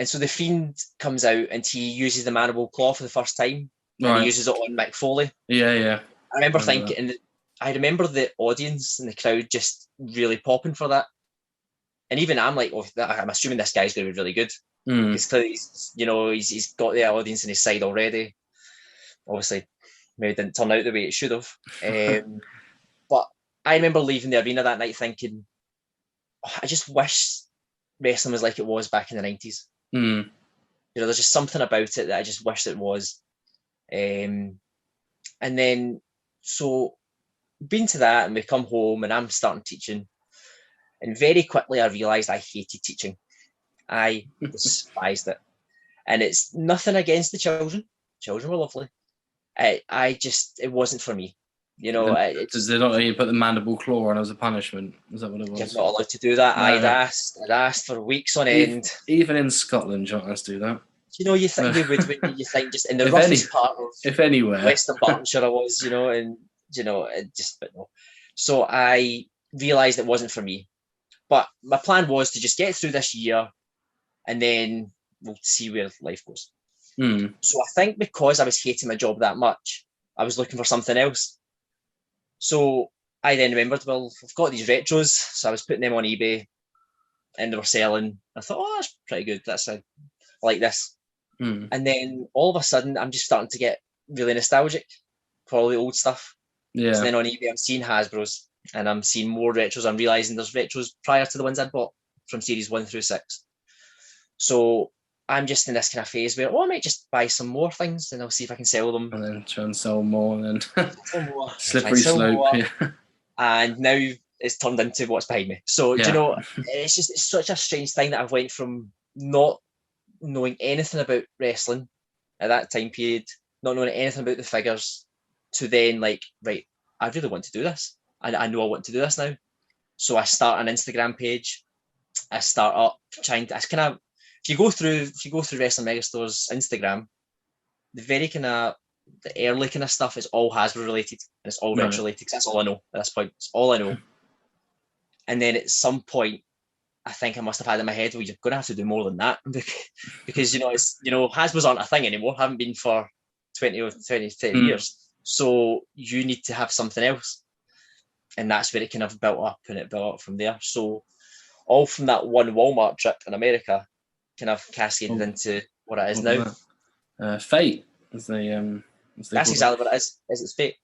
so the Fiend comes out and he uses the mandible claw for the first time. And he uses it on Mick Foley.
Yeah.
I remember thinking, and I remember the audience and the crowd just really popping for that. And even I'm like, I'm assuming this guy's going to be really good. Because clearly, he's got the audience on his side already. Obviously, maybe it didn't turn out the way it should have. But I remember leaving the arena that night thinking, I just wish wrestling was like it was back in the 90s. There's just something about it that I just wish it was. And then, so been to that, and we come home, and I'm starting teaching. And very quickly, I realised I hated teaching. I despised it. And it's nothing against the children. Children were lovely. It wasn't for me.
Does they not let you put the mandible claw on as a punishment? Is that what it was?
You're not allowed to do that. No. I'd asked for weeks on end.
Even in Scotland, you're not allowed to do that.
You think you would, you think just in the roughest part of Western Bartonshire I was, but no. So I realised it wasn't for me. But my plan was to just get through this year and then we'll see where life goes. So I think because I was hating my job that much, I was looking for something else. So I then remembered, well, I've got these retros, so I was putting them on eBay and they were selling. I thought, that's pretty good. I like this. And then all of a sudden, I'm just starting to get really nostalgic for all the old stuff. So then on eBay, I'm seeing Hasbro's and I'm seeing more retros. I'm realising there's retros prior to the ones I'd bought from series 1 through 6. So I'm just in this kind of phase where, I might just buy some more things and I'll see if I can sell them.
And then try and sell more, and then
Sell more,
slippery slope.
more.
Yeah.
And now it's turned into what's behind me. So,
Yeah.
do you know, it's such a strange thing that I've went from not knowing anything about wrestling at that time period, not knowing anything about the figures, to then like, right, I really want to do this. I know I want to do this now. So I start an Instagram page. I start up trying to, if you go through Wrestling Megastore's Instagram, the very kind of, the early kind of stuff is all Hasbro related and it's all retro related, because that's all I know at this point. It's all I know. And then at some point, I think I must have had in my head, well, you're going to have to do more than that, because Hasbro's aren't a thing anymore, haven't been for 20 years. So you need to have something else. And that's where it kind of built up from there. So all from that one Walmart trip in America kind of cascaded into what it is now.
Fate, as
that's exactly what it is. It's fate.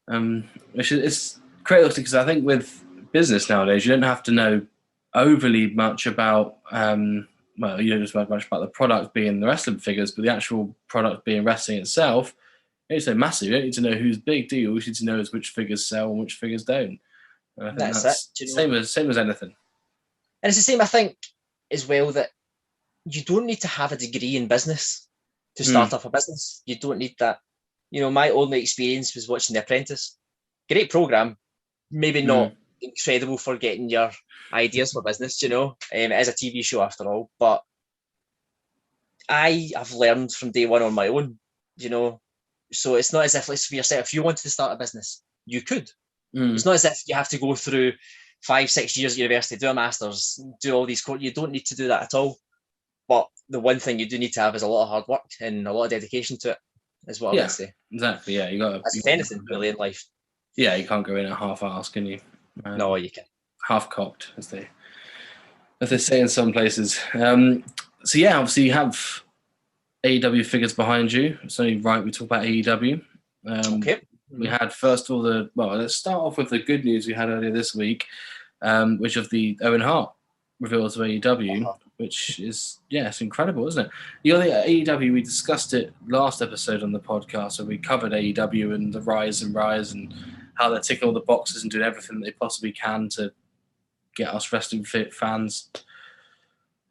Which is crazy, because I think with business nowadays, you don't have to know overly much about, you don't just know much about the product being the wrestling figures, but the actual product being wrestling itself, it's so massive. You don't need to know who's big, do you? All you need to know is which figures sell and which figures don't.
That's it.
Same as anything.
And it's the same, I think, as well, that you don't need to have a degree in business to start up a business. You don't need that. My only experience was watching The Apprentice. Great program, maybe not incredible for getting your ideas for business, it is a TV show after all, but I have learned from day one on my own, so it's not as if, for yourself, if you wanted to start a business, you could. It's not as if you have to go through 5-6 years at university, do a master's, do all these courses. You don't need to do that at all. But the one thing you do need to have is a lot of hard work and a lot of dedication to it, is what I would say.
Exactly, yeah. You got to.
That's anything really in life.
Yeah, you can't go in at half-assed, can you?
No, you can't.
Half-cocked, as they say in some places. So yeah, obviously you have AEW figures behind you. It's only right we talk about AEW.
Okay.
We had, first of all, let's start off with the good news we had earlier this week, which of the Owen Hart reveal to AEW, which is, it's incredible, isn't it? The AEW, we discussed it last episode on the podcast, where we covered AEW and the rise and how they're ticking all the boxes and doing everything they possibly can to get us wrestling fit fans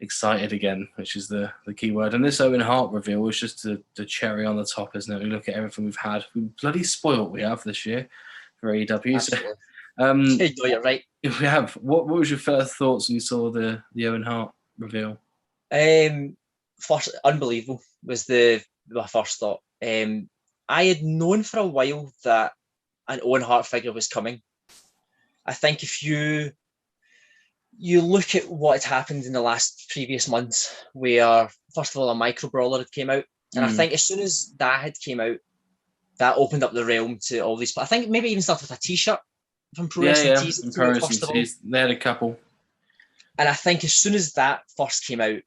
excited again, which is the key word. And this Owen Hart reveal was just the cherry on the top, isn't it? We look at everything we've had. We bloody spoiled we have this year for AEW. So,
you're right.
We have. What was your first thoughts when you saw the Owen Hart reveal?
First, unbelievable was my first thought. I had known for a while that an Owen Hart figure was coming. I think if you look at what had happened in the last previous months, where first of all a micro brawler had came out, and I think as soon as that had came out, that opened up the realm to all these. I think maybe even started with a T-shirt from Pro Wrestling Tees.
They had a couple.
And I think as soon as that first came out,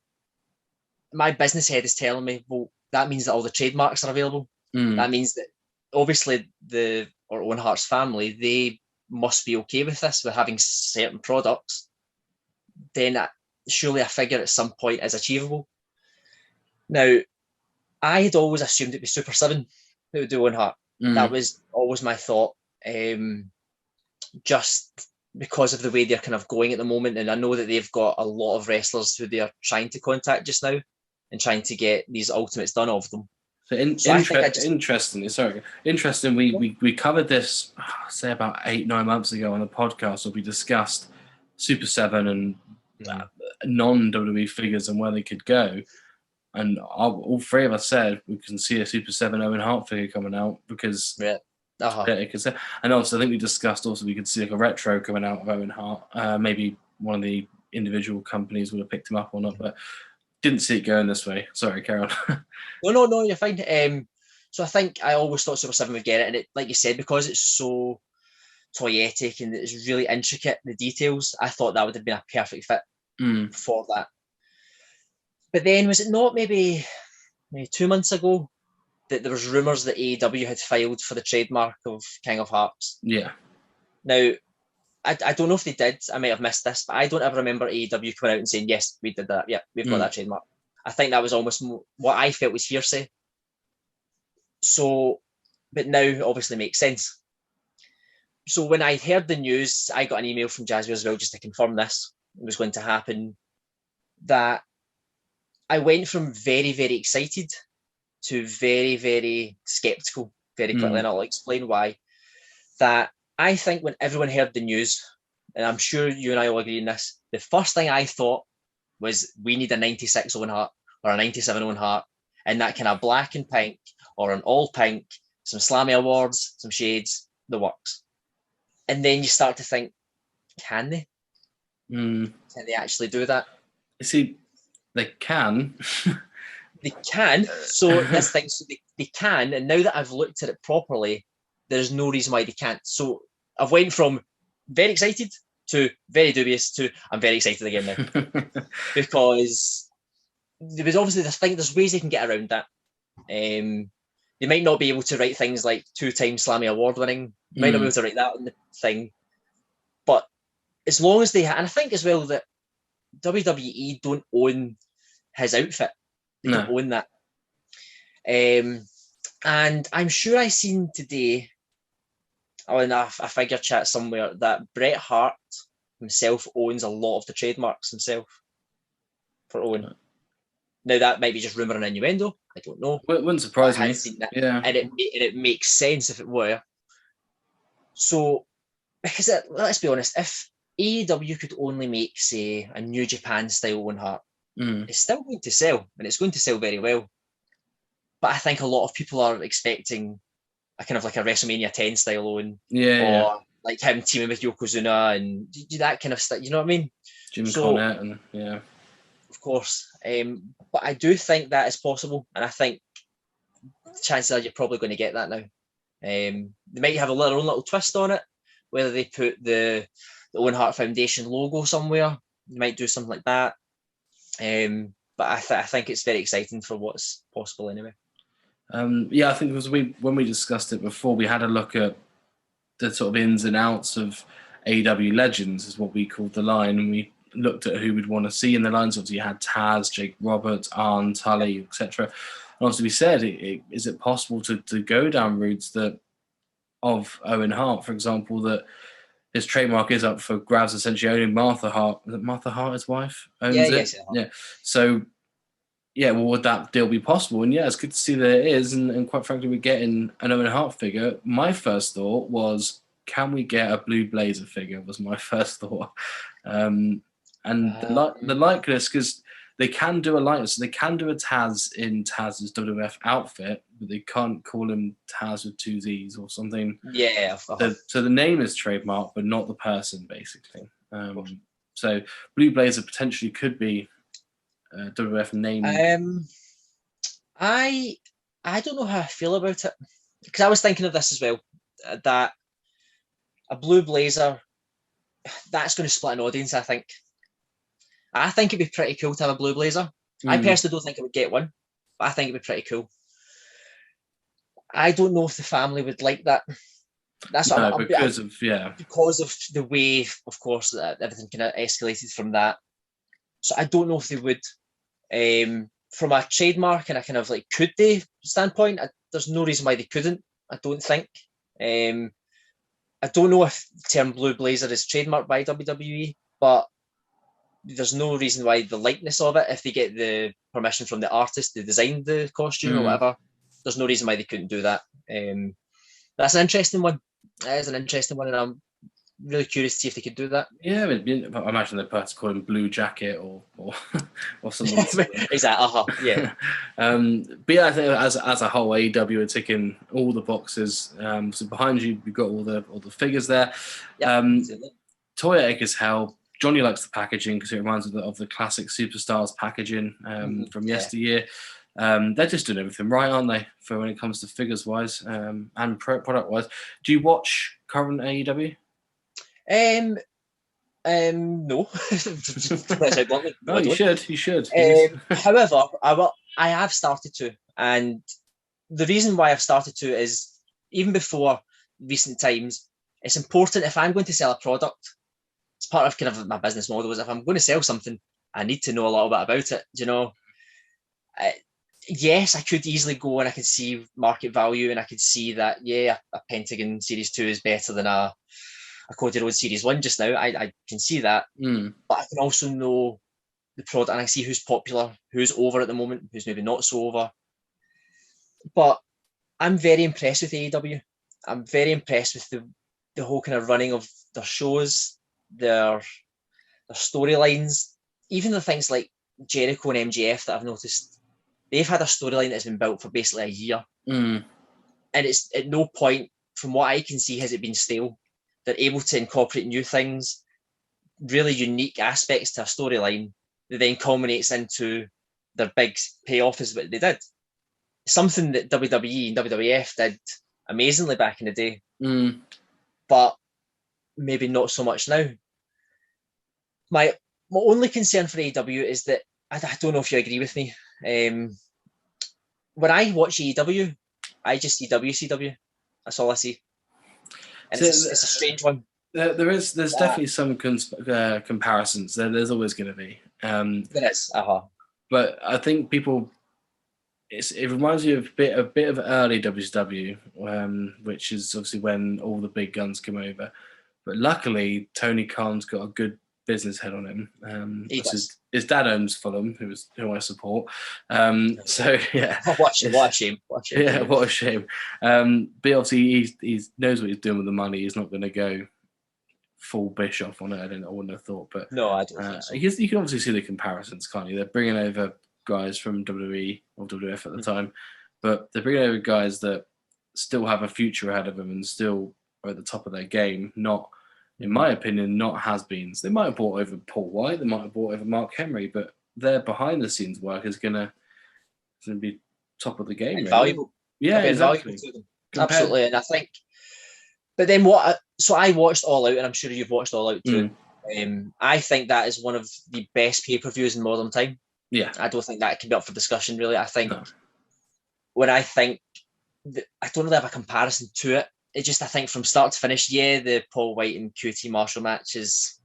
my business head is telling me, well, that means that all the trademarks are available. That means that obviously Owen Hart's family, they must be okay with this, with having certain products. Then surely a figure at some point is achievable. Now, I had always assumed it'd be Super 7 that would do Owen Hart. That was always my thought. Just because of the way they're kind of going at the moment, and I know that they've got a lot of wrestlers who they are trying to contact just now and trying to get these ultimates done of them.
So interesting. We covered this, say about 8-9 months ago on the podcast, where we discussed Super 7 and non-WWE figures and where they could go. And all three of us said we can see a Super 7 Owen Hart figure coming out because and also I think we discussed also we could see like a retro coming out of Owen Hart. Maybe one of the individual companies would have picked him up or not, but didn't see it going this way. Sorry, Carol.
No, you're fine. So I think I always thought Super 7 would get it, and it, like you said, because it's so toyetic and it's really intricate, the details, I thought that would have been a perfect fit for that. But then, was it not maybe 2 months ago that there was rumours that AEW had filed for the trademark of King of Hearts?
Yeah.
Now, I don't know if they did. I might have missed this, but I don't ever remember AEW coming out and saying, yes, we did that. Yeah, we've got that trademark. I think that was almost what I felt was hearsay. So, but now obviously makes sense. So when I heard the news, I got an email from Jasmine as well just to confirm this was going to happen. That I went from very, very excited to very, very skeptical very quickly, and I'll explain why. That I think when everyone heard the news, and I'm sure you and I all agree on this, the first thing I thought was we need a 96 Owen Hart or a 97 Owen Hart, and that kind of black and pink or an all pink, some Slammy awards, some shades, the works. And then you start to think, can they? Can they actually do that?
You see, they can.
They can. So this thing, so they can. And now that I've looked at it properly, there's no reason why they can't. So I've went from very excited to very dubious to I'm very excited again now. Because there was obviously this thing, there's ways they can get around that. They might not be able to write things like 2-time Slammy award winning. They might not be able to write that on the thing. But as long as they and I think as well that WWE don't own his outfit. They don't own that. And I'm sure I seen today on a figure chat somewhere that Bret Hart himself owns a lot of the trademarks himself for Owen. Now that might be just rumour and innuendo. I don't know.
Well, it wouldn't surprise me.
Yeah, and it makes sense if it were. So, because let's be honest, if AEW could only make, say, a New Japan style Owen Hart, it's still going to sell, and it's going to sell very well. But I think a lot of people are expecting a kind of like a WrestleMania 10 style Owen, or like him teaming with Yokozuna and that kind of stuff. You know what I mean?
Jim Cornette, and
of course. But I do think that is possible, and I think the chances are you're probably going to get that now. They might have their own little twist on it, whether they put the Owen Hart Foundation logo somewhere. They might do something like that. But I think it's very exciting for what's possible anyway.
I think it was when we discussed it before, we had a look at the sort of ins and outs of AEW Legends, is what we called the line, and we looked at who we'd want to see in the lines. Obviously, you had Taz, Jake Roberts, Arn, Tully, etc. And also, we said, is it possible to go down routes that of Owen Hart, for example, that his trademark is up for grabs, essentially only Martha Hart. Is it Martha Hart, his wife, owns it?
Yes,
yeah. So, well, would that deal be possible? And it's good to see that it is. And quite frankly, we're getting an Owen Hart figure. My first thought was, can we get a Blue Blazer figure? Was my first thought. The likeness, because they can do a likeness. So they can do a Taz in Taz's WWF outfit, but they can't call him Taz with 2 Z's or something.
Yeah.
So the name is trademark, but not the person, basically. So Blue Blazer potentially could be a WWF name.
I don't know how I feel about it, because I was thinking of this as well, that a Blue Blazer, that's going to split an audience, I think. I think it'd be pretty cool to have a Blue Blazer. I personally don't think I would get one, but I think it'd be pretty cool. I don't know if the family would like that. That's what because of the way, of course, that everything kind of escalated from that. So I don't know if they would. From a trademark and a kind of like could they standpoint, there's no reason why they couldn't. I don't think. I don't know if the term Blue Blazer is trademarked by WWE, but there's no reason why the likeness of it, if they get the permission from the artist to design the costume or whatever, there's no reason why they couldn't do that. That's an interesting one. That is an interesting one, and I'm really curious to see if they could do that.
Yeah, I imagine they'd perhaps call him Blue Jacket or something.
Exactly. Yeah.
But I think as a whole, AEW are ticking all the boxes. So behind you, you've got all the figures there. Toy egg as hell. Johnny likes the packaging because it reminds me of the classic Superstars packaging from yesteryear. They're just doing everything right, aren't they, for when it comes to figures wise and product wise. Do you watch current AEW?
No.
No, you should.
However, I have started to, and the reason why I've started to is even before recent times, it's important if I'm going to sell a product. It's part of kind of my business model is if I'm going to sell something, I need to know a little bit about it. You know, Yes, I could easily go and I could see market value, and I could see that, yeah, a Pentagon Series 2 is better than a Cody Rhodes Series 1 just now. I can see that. But I can also know the product, and I see who's popular, who's over at the moment, who's maybe not so over. But I'm very impressed with AEW. I'm very impressed with the whole kind of running of their shows, their storylines, even the things like Jericho and MJF that I've noticed. They've had a storyline that's been built for basically a year. And it's at no point, from what I can see, has it been stale. They're able to incorporate new things, really unique aspects to a storyline that then culminates into their big payoff is what they did. Something that WWE and WWF did amazingly back in the day, but maybe not so much now. My only concern for AEW is that I don't know if you agree with me. When I watch AEW, I just see WCW. That's all I see, and it's a strange one.
There's definitely some comparisons. There's always going to be.
There is,
but I think people. It reminds you of a bit of early WCW, which is obviously when all the big guns come over. But luckily, Tony Khan's got a good business head on him. His dad owns Fulham, who I support. So yeah,
what a shame.
Yeah, what a shame. But obviously, he knows what he's doing with the money. He's not going to go full Bischoff on it. I wouldn't have thought. But
no, I don't think so.
You can obviously see the comparisons, can't you? They're bringing over guys from WWE or WWF at the time, but they're bringing over guys that still have a future ahead of them and still are at the top of their game. Not, in my opinion, not has-beens. They might have brought over Paul White, they might have brought over Mark Henry, but their behind-the-scenes work is going to be top of the game. Really.
Valuable.
Yeah, exactly.
Valuable to them. Absolutely, and I think. But then so I watched All Out, and I'm sure you've watched All Out too. I think that is one of the best pay-per-views in modern time.
Yeah,
I don't think that can be up for discussion, really. I think when I think I don't really have a comparison to it. It just, I think from start to finish, the Paul White and QT Marshall match it's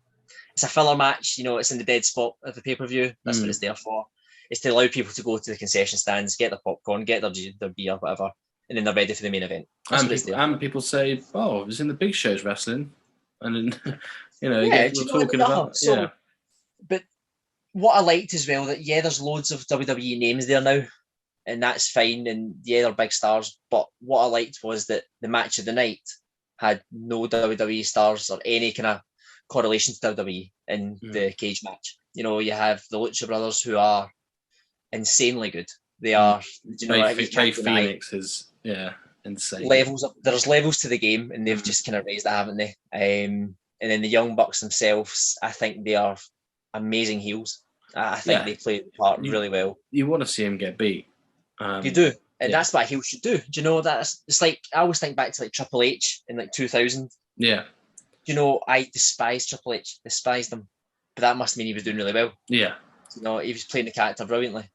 a filler match. It's in the dead spot of the pay-per-view. That's what it's there for. It's to allow people to go to the concession stands, get their popcorn, get their beer, whatever, and then they're ready for the main event.
And people say, "Oh, it was in the big shows wrestling," and then talking about
But what I liked as well, that there's loads of WWE names there now, and that's fine, and they're big stars. But what I liked was that the match of the night had no WWE stars or any kind of correlation to WWE in the cage match. You have the Lucha Brothers, who are insanely good. They are.
Ray Phoenix is insane.
There's levels to the game, and they've just kind of raised it, haven't they? And then the Young Bucks themselves, I think they are amazing heels. I think they play the part really well.
You want to see him get beat.
You do, and that's what a heel should do. Do you know it's like, I always think back to like Triple H in like 2000.
Yeah.
I despise Triple H, despised him, but that must mean he was doing really well.
Yeah.
He was playing the character brilliantly.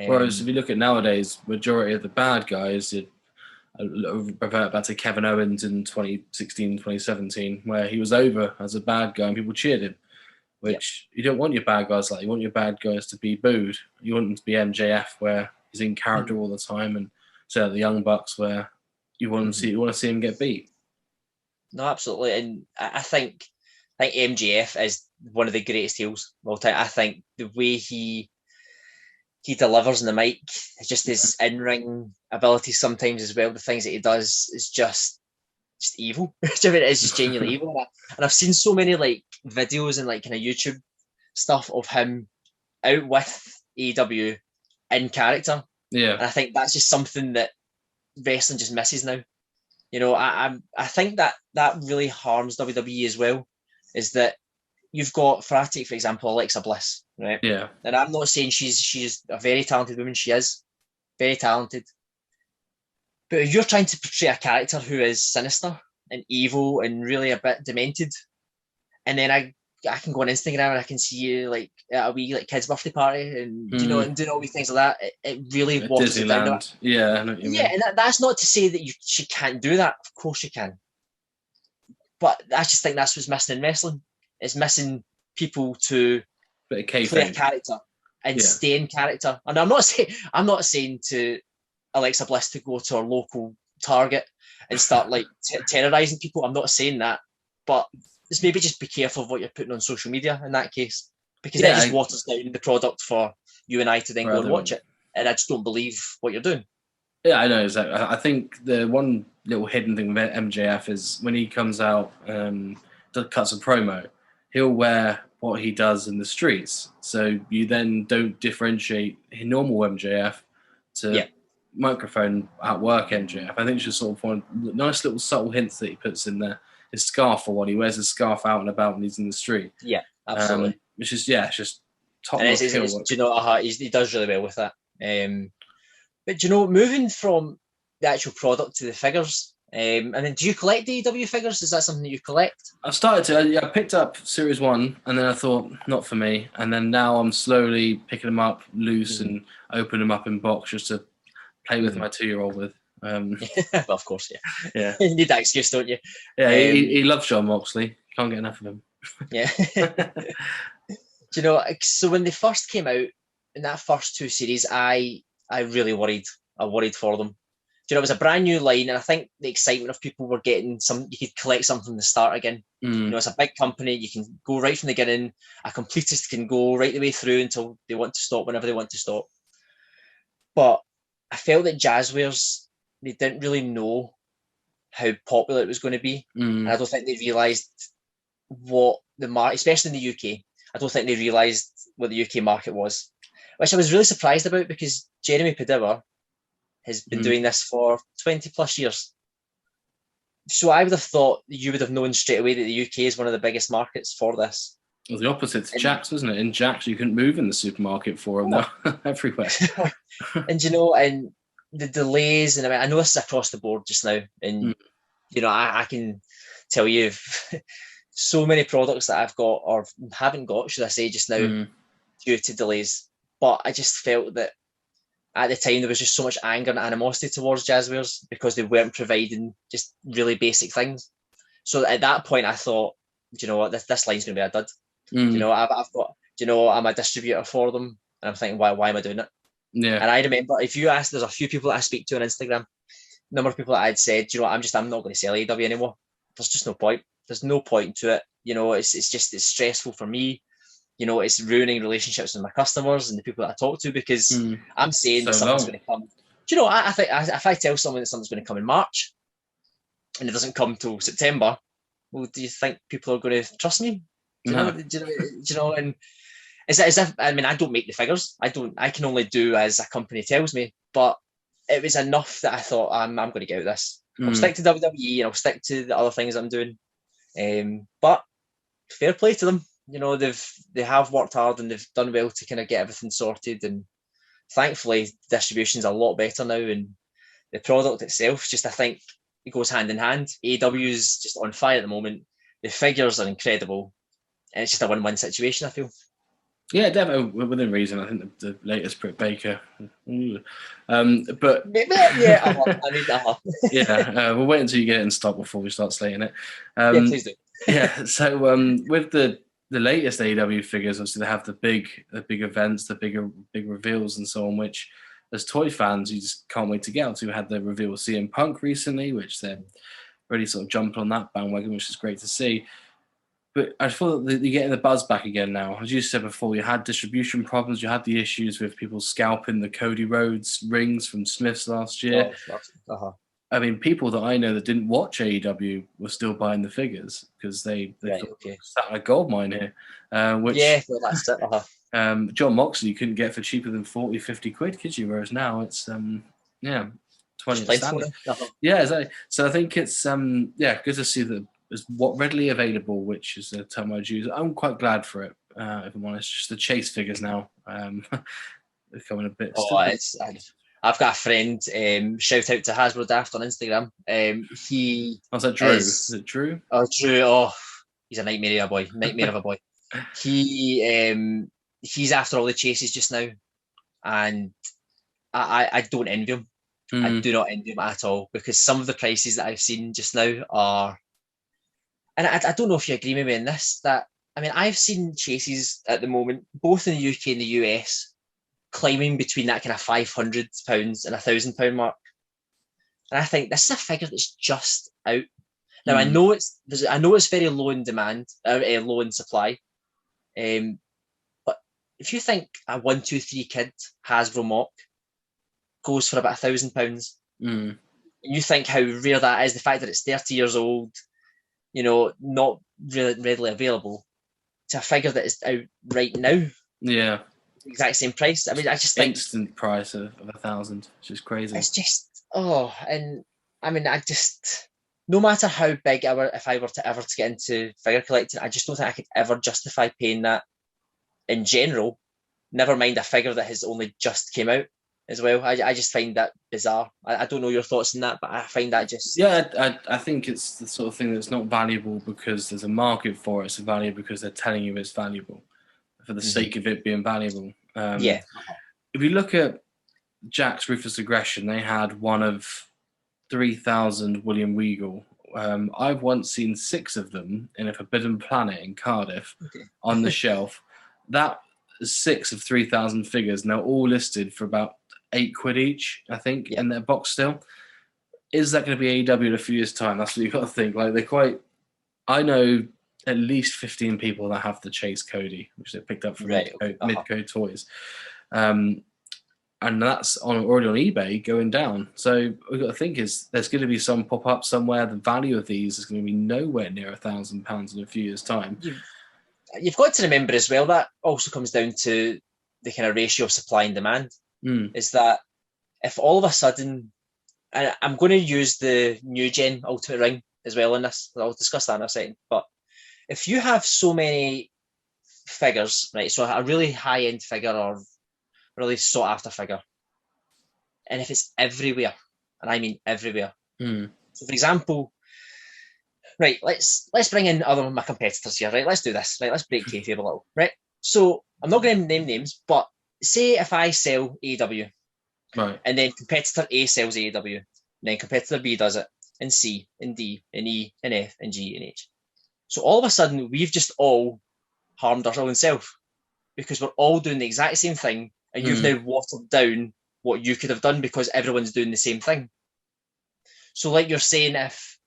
Whereas if you look at nowadays, majority of the bad guys, revert back to Kevin Owens in 2016, 2017, where he was over as a bad guy and people cheered him. Which you don't want your bad guys like. You want your bad guys to be booed. You want them to be MJF, where he's in character all the time, and so the Young Bucks, where you want to see him get beat.
No, absolutely, and I think MJF is one of the greatest heels of all time. I think the way he delivers in the mic, just his in-ring abilities sometimes as well. The things that he does is just evil. It's just genuinely evil. And I've seen so many like videos and like kind of YouTube stuff of him out with AEW in character.
Yeah.
And I think that's just something that wrestling just misses now. I think that really harms WWE as well, is that you've got, for example, Alexa Bliss, right?
Yeah.
And I'm not saying she's a very talented woman. She is very talented. But if you're trying to portray a character who is sinister and evil and really a bit demented, and then I can go on Instagram and I can see you like at a wee like kid's birthday party and and doing all these things like that, it really waters it down.
Yeah, I know what you mean.
And that's not to say that she can't do that. Of course she can. But I just think that's what's missing in wrestling. It's missing people to play a character. and stay in character. And I'm not saying to Alexa Bliss to go to her local Target and start like terrorizing people. I'm not saying that, but it's maybe just be careful of what you're putting on social media in that case, because that just waters down the product for you and I to then go and watch it. And I just don't believe what you're doing.
Yeah, I know exactly. I think the one little hidden thing with MJF is when he comes out, cuts a promo, he'll wear what he does in the streets. So you then don't differentiate normal MJF to microphone at work MJF. I think it's just sort of one nice little subtle hints that he puts in there. His scarf for one. He wears his scarf out and about when he's in the street.
Yeah, absolutely.
Which is, it's just top
notch. Do you know, he does really well with that. But you know, moving from the actual product to the figures, and then do you collect AEW figures? Is that something that you collect?
I've started to. I picked up Series 1, and then I thought, not for me. And then now I'm slowly picking them up loose and opening them up in box just to play with my 2-year-old with.
Well, of course,
yeah.
You need that excuse, don't you?
Yeah, he loves John Moxley. Can't get enough of him.
Yeah. Do you know? So when they first came out in that first 2 series, I really worried. I worried for them. Do you know, it was a brand new line, and I think the excitement of people were getting you could collect something from the start again. You know, it's a big company. You can go right from the beginning. A completist can go right the way through until they want to stop, whenever they want to stop. But I felt that Jazzwares, they didn't really know how popular it was going to be. And I don't think they realised what the market, especially in the UK, I don't think they realised what the UK market was, which I was really surprised about, because Jeremy Padawa has been doing this for 20 plus years. So I would have thought you would have known straight away that the UK is one of the biggest markets for this.
Well, the opposite to Jack's, wasn't it? In Jack's, you couldn't move in the supermarket for them now, everywhere.
And you know, and the delays, and I know this is across the board just now, and you know, I can tell you so many products that I've got or haven't got, should I say, just now due to delays. But I just felt that at the time there was just so much anger and animosity towards Jazzwares because they weren't providing just really basic things. So at that point, I thought, do you know what, this line's going to be a dud. Do you know, I've got, do you know, I'm a distributor for them, and I'm thinking, why am I doing it?
Yeah.
And I remember, if you ask, there's a few people that I speak to on Instagram, number of people that I'd said, do you know what, I'm not going to sell AEW anymore. There's just no point. There's no point to it. You know, it's stressful for me. You know, it's ruining relationships with my customers and the people that I talk to, because I'm saying that something's going to come. Do you know, I think if I tell someone that something's going to come in March and it doesn't come till September, well, do you think people are going to trust me? Do you know, and it's as if, I mean, I don't make the figures. I can only do as a company tells me, but it was enough that I thought, I'm going to get out of this. I'll stick to WWE and I'll stick to the other things I'm doing. But fair play to them. You know, they have worked hard and they've done well to kind of get everything sorted, and thankfully distribution's a lot better now, and the product itself, just I think it goes hand in hand. AEW's just on fire at the moment. The figures are incredible, and it's just a win-win situation, I feel.
Yeah, definitely within reason. I think the latest Britt Baker, but
yeah, I need that.
Yeah, we'll wait until you get it in stock before we start slating it.
Yeah, please do.
Yeah, so with the latest AEW figures, obviously they have the big events, the big reveals, and so on. Which, as toy fans, you just can't wait to get. So we had the reveal of CM Punk recently, which they're really sort of jumped on that bandwagon, which is great to see. But I feel that you're getting the buzz back again now. As you said before, you had distribution problems. You had the issues with people scalping the Cody Rhodes rings from Smith's last year. I mean, people that I know that didn't watch AEW were still buying the figures because they sat in a gold mine here.
That's it.
John Moxley you couldn't get for cheaper than 40, 50 quid, could you? Whereas now it's 20 standard. Yeah, exactly. So I think it's good to see that is what readily available, which is a term I'd use. I'm quite glad for it, if I'm honest. Just the chase figures now, they're coming a bit.
I've got a friend. Shout out to Hasbro Daft on Instagram.
Was that Drew? Is it Drew?
Oh, Drew. Oh, he's a nightmare of a boy. He's after all the chases just now, and I don't envy him. I do not envy him at all, because some of the prices that I've seen just now are. And I don't know if you agree with me in this, that, I mean, I've seen chases at the moment, both in the UK and the US, climbing between that kind of £500 and £1,000 mark. And I think this is a figure that's just out. Now I know it's very low in demand, low in supply. But if you think a 1, 2, 3 kid Hasbro mock goes for about £1,000, and you think how rare that is, the fact that it's 30 years old, not really readily available, to a figure that is out right now.
Yeah.
Exact same price. I mean, I just think
instant price of 1,000, which is crazy.
It's just and I mean, no matter how big if I were to ever to get into figure collecting, I just don't think I could ever justify paying that in general. Never mind a figure that has only just came out as well. I just find that bizarre. I don't know your thoughts on that, but I find that just...
I think it's the sort of thing that's not valuable because there's a market for it. It's valuable because they're telling you it's valuable for the sake of it being valuable. If you look at Jack's Ruthless Aggression, they had one of 3,000 William Regal. I've once seen 6 of them in a Forbidden Planet in Cardiff on the shelf. That is 6 of 3,000 figures, and they're all listed for about £8 each, I think, in their box still. Is that going to be AEW in a few years' time? That's what you've got to think. Like, they're quite... I know at least 15 people that have the Chase Cody, which they picked up from Midco Toys. And that's already on eBay going down. So we've got to think there's going to be some pop up somewhere. The value of these is going to be nowhere near £1,000 in a few years' time.
You've got to remember as well that also comes down to the kind of ratio of supply and demand. Is that if all of a sudden, and I'm going to use the new gen Ultimate Ring as well in this, I'll discuss that in a second. But if you have so many figures, right? So a really high end figure or really sought after figure, and if it's everywhere, and I mean everywhere. So for example, right, let's bring in other of my competitors here, right? Let's do this, right? Let's break kayfabe a little, right? So I'm not going to name names, but say if I sell AEW,
right,
and then competitor A sells AEW, and then competitor B does it, and C, and D, and E, and F, and G, and H. So all of a sudden, we've just all harmed our own self because we're all doing the exact same thing. And you've now watered down what you could have done because everyone's doing the same thing. So like you're saying, if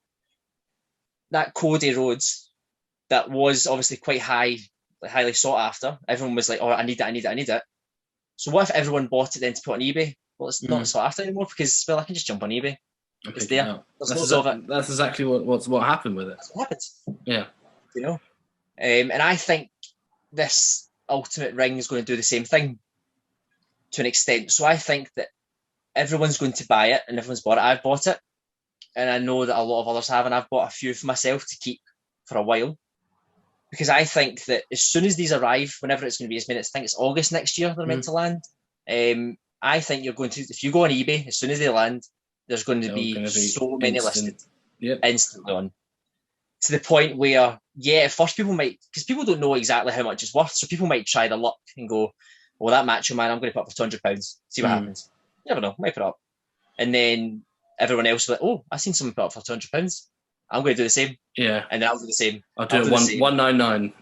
that Cody Rhodes, that was obviously quite highly sought after, everyone was like, oh, I need it. So what if everyone bought it then to put on eBay? Well, it's not sought after anymore because, well, I can just jump on eBay. It's there.
That's exactly what happened with it.
That's what happens.
Yeah.
And I think this Ultimate Ring is going to do the same thing to an extent. So I think that everyone's going to buy it and everyone's bought it. I've bought it and I know that a lot of others have, and I've bought a few for myself to keep for a while because I think that as soon as these arrive, whenever it's going to be, I think it's August next year they're meant to land. I think you're going to, if you go on eBay, as soon as they land, there's going to be so many listed instantly on, to the point where, at first people might, because people don't know exactly how much it's worth, so people might try the luck and go, well, that Macho Man, I'm going to put up for £200, see what happens. You never know, might put up. And then everyone else will be like, oh, I've seen someone put up for £200. I'm going to do the same.
Yeah.
And then I'll do the same.
I'll do it 199.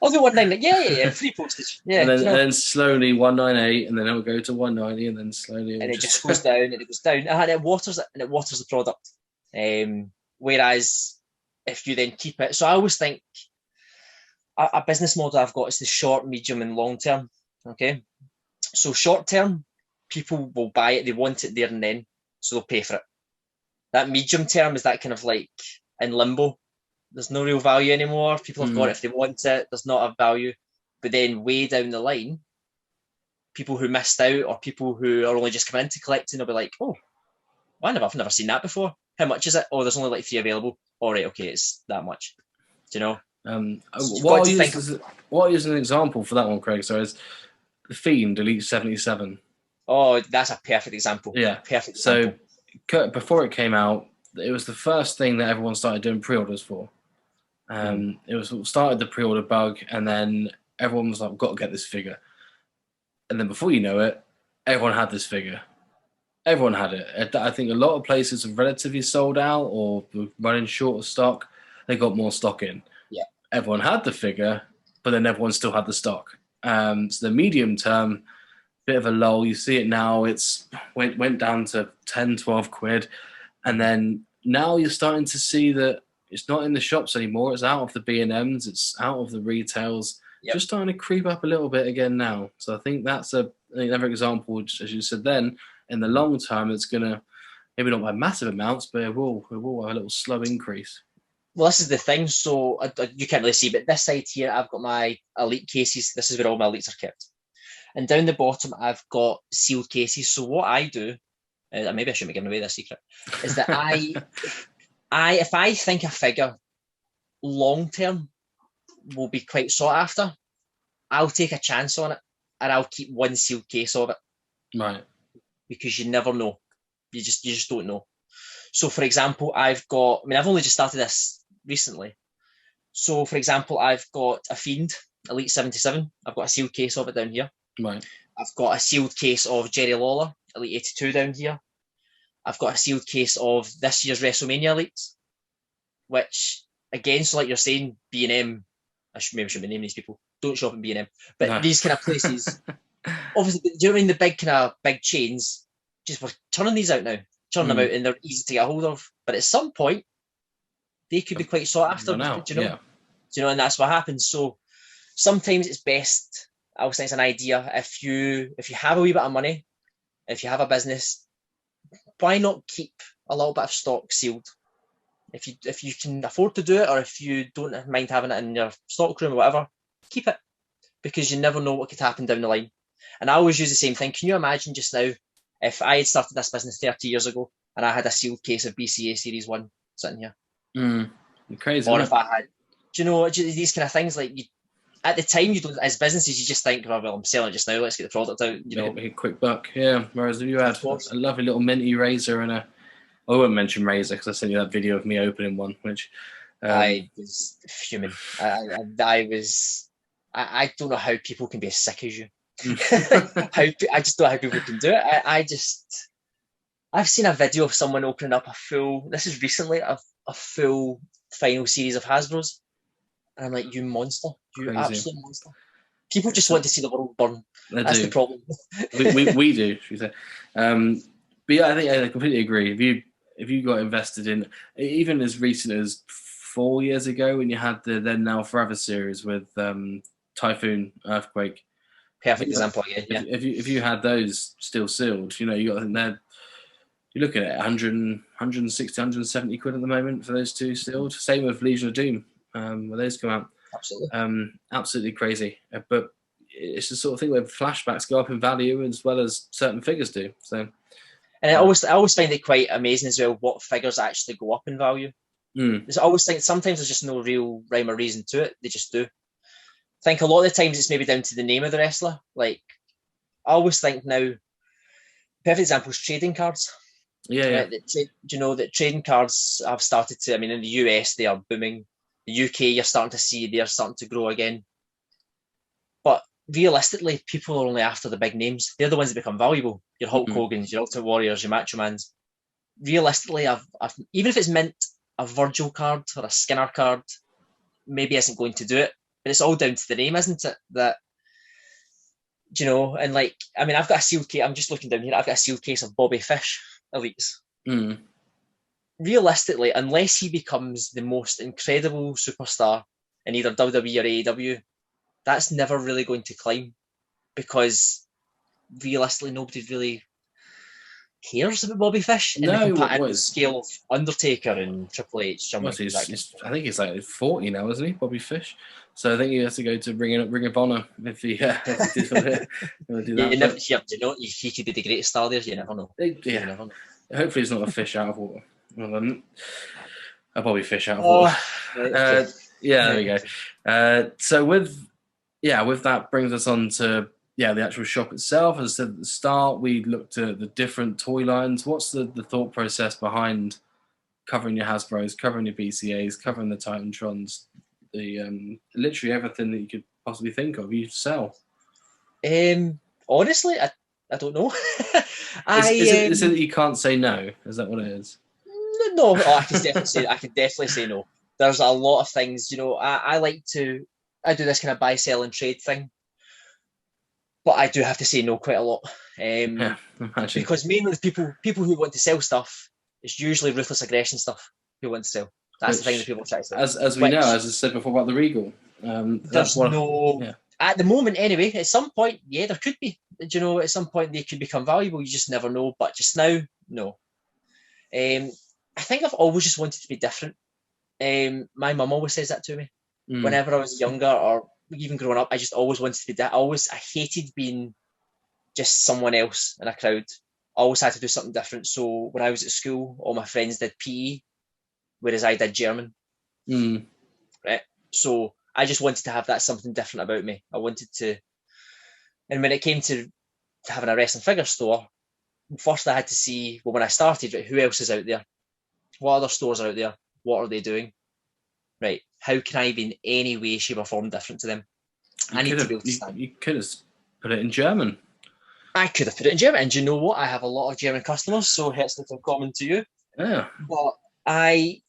I'll do 199. Yeah. Free postage. Yeah.
And then slowly 198, and then it'll go to 190, and then slowly.
And it just goes down, and it goes down. And it waters the product. Whereas if you then keep it, so I always think a business model I've got is the short, medium, and long term. Okay, so short term, people will buy it, they want it there and then, so they'll pay for it. That medium term is that kind of like in limbo. There's no real value anymore. People have got it if they want it. There's not a value. But then way down the line, people who missed out or people who are only just coming into collecting will be like, oh, I've never seen that before. How much is it? Oh, there's only like 3 available. All right, okay, it's that much. Do you know?
What I'll use an example for that one, Craig, so is The Fiend Elite 77.
Oh, that's a perfect example.
Yeah.
Perfect example.
So before it came out, it was the first thing that everyone started doing pre-orders for. It started the pre-order bug, and then everyone was like, we've got to get this figure. And then before you know it, everyone had this figure. Everyone had it. I think a lot of places have relatively sold out or were running short of stock. They got more stock in.
Yeah.
Everyone had the figure, but then everyone still had the stock. So the medium term, bit of a lull. You see it now. It's went down to 10, 12 quid. And then now you're starting to see that it's not in the shops anymore. It's out of the B&Ms. It's out of the retails.
Yep.
Just starting to creep up a little bit again now. So I think that's another example, which, as you said then, in the long term, it's going to, maybe not by massive amounts, but it will have a little slow increase.
Well, this is the thing. So you can't really see, but this side here, I've got my Elite cases. This is where all my Elites are kept. And down the bottom, I've got sealed cases. So what I do, maybe I shouldn't be giving away this secret, is that if I think a figure long term will be quite sought after, I'll take a chance on it and I'll keep one sealed case of it.
Right.
Because you never know. You just don't know. So for example, I've only just started this recently. So for example, I've got a Fiend, Elite 77. I've got a sealed case of it down here.
Right.
I've got a sealed case of Jerry Lawler, Elite 82 down here. I've got a sealed case of this year's WrestleMania Elites, which, again, so like you're saying, B&M, maybe I shouldn't be naming these people, don't shop in B&M, but these kind of places, obviously, do you know what I mean, the big kind of big chains, just we're turning these out now, turning them out, and they're easy to get a hold of, but at some point, they could be quite sought after, do you know?
Yeah.
Do you know, and that's what happens. So sometimes it's best, I always think it's an idea, if you have a wee bit of money, if you have a business, why not keep a little bit of stock sealed? If you can afford to do it, or if you don't mind having it in your stock room or whatever, keep it, because you never know what could happen down the line. And I always use the same thing. Can you imagine just now if I had started this business 30 years ago and I had a sealed case of BCA Series 1 sitting here?
Crazy.
Or if I had, do you know, these kind of things, like at the time, you don't, as businesses, you just think, well, I'm selling it just now, let's get the product out, you know.
Make a quick buck, yeah. Whereas if you had a lovely little minty razor and I won't mention razor because I sent you that video of me opening one, which
I was fuming. I don't know how people can be as sick as you. I just don't know how people can do it. I've seen a video of someone opening up this is recently, a full final series of Hasbro's. And I'm like, you monster. You Crazy. Absolute monster. People just want to see the world burn. That's the problem.
we do, should we say. But yeah, I think I completely agree. If you got invested in, even as recent as 4 years ago when you had the Then Now Forever series with Typhoon, Earthquake.
Perfect example again, yeah.
If you had those still sealed, you know, you're looking at 100, 160, 170 quid at the moment for those two sealed. Same with Legion of Doom. When those come out, absolutely crazy. But it's the sort of thing where flashbacks go up in value as well as certain figures do. So,
and I always find it quite amazing as well what figures actually go up in value. I always think sometimes there's just no real rhyme or reason to it; they just do. I think a lot of the times it's maybe down to the name of the wrestler. Like I always think now, perfect example is trading cards.
Yeah.
Do you know that trading cards have started to? I mean, in the US they are booming. The UK, you're starting to see they're starting to grow again. But realistically, people are only after the big names. They're the ones that become valuable. Your Hulk Hogan's, your Ultimate Warriors, your Macho Mans. Realistically, I've even if it's meant a Virgil card or a Skinner card, maybe isn't going to do it. But it's all down to the name, isn't it? That, you know, and like, I mean, I've got a sealed case. I'm just looking down here. I've got a sealed case of Bobby Fish Elites. Realistically, unless he becomes the most incredible superstar in either WWE or AEW, that's never really going to climb, because realistically nobody really cares about Bobby Fish in the scale of Undertaker and Triple H.
I think he's like 40 now, isn't he, Bobby Fish? So I think he has to go to Ring of Honor if he did do that.
He could be the greatest star there. You never know.
You never know. Hopefully, it's not a fish out of water. Well, a Bobby Fish out of water. There we go. So with that brings us on to the actual shop itself. As I said at the start, we looked at the different toy lines. What's the thought process behind covering your Hasbro's, covering your BCAs, covering the Titantrons, the literally everything that you could possibly think of you sell?
Honestly, I don't know.
Is it that you can't say no? Is that what it is?
No, I can definitely say no. There's a lot of things, you know. I do this kind of buy, sell, and trade thing. but I do have to say no quite a lot.
Yeah, imagine.
Because mainly the people who want to sell stuff, it's usually ruthless aggression stuff who want to sell. That's the thing that
Which,
people try to sell.
as we know,
Which
as I said before about the Regal, that's
there's
what.
no,
Yeah,
at the moment anyway, at some point, yeah, there could be. Do you know, at some point they could become valuable. You just never know. But just now, no. I think I've always just wanted to be different. My mum always says that to me. Whenever I was younger or even growing up, I just always wanted to be that. I hated being just someone else in a crowd. I always had to do something different. So when I was at school, all my friends did PE, whereas I did German. Right. So I just wanted to have that something different about me. I wanted to, and when it came to having a wrestling figure store, first I had to see, well, when I started, right, who else is out there? What other stores are out there? What are they doing? Right. How can I be in any way, shape, or form different to them? I need to be able to stand.
You could have put it in German.
I could have put it in German, and do you know what? I have a lot of German customers, so herzlich willkommen to you.
Yeah.
But I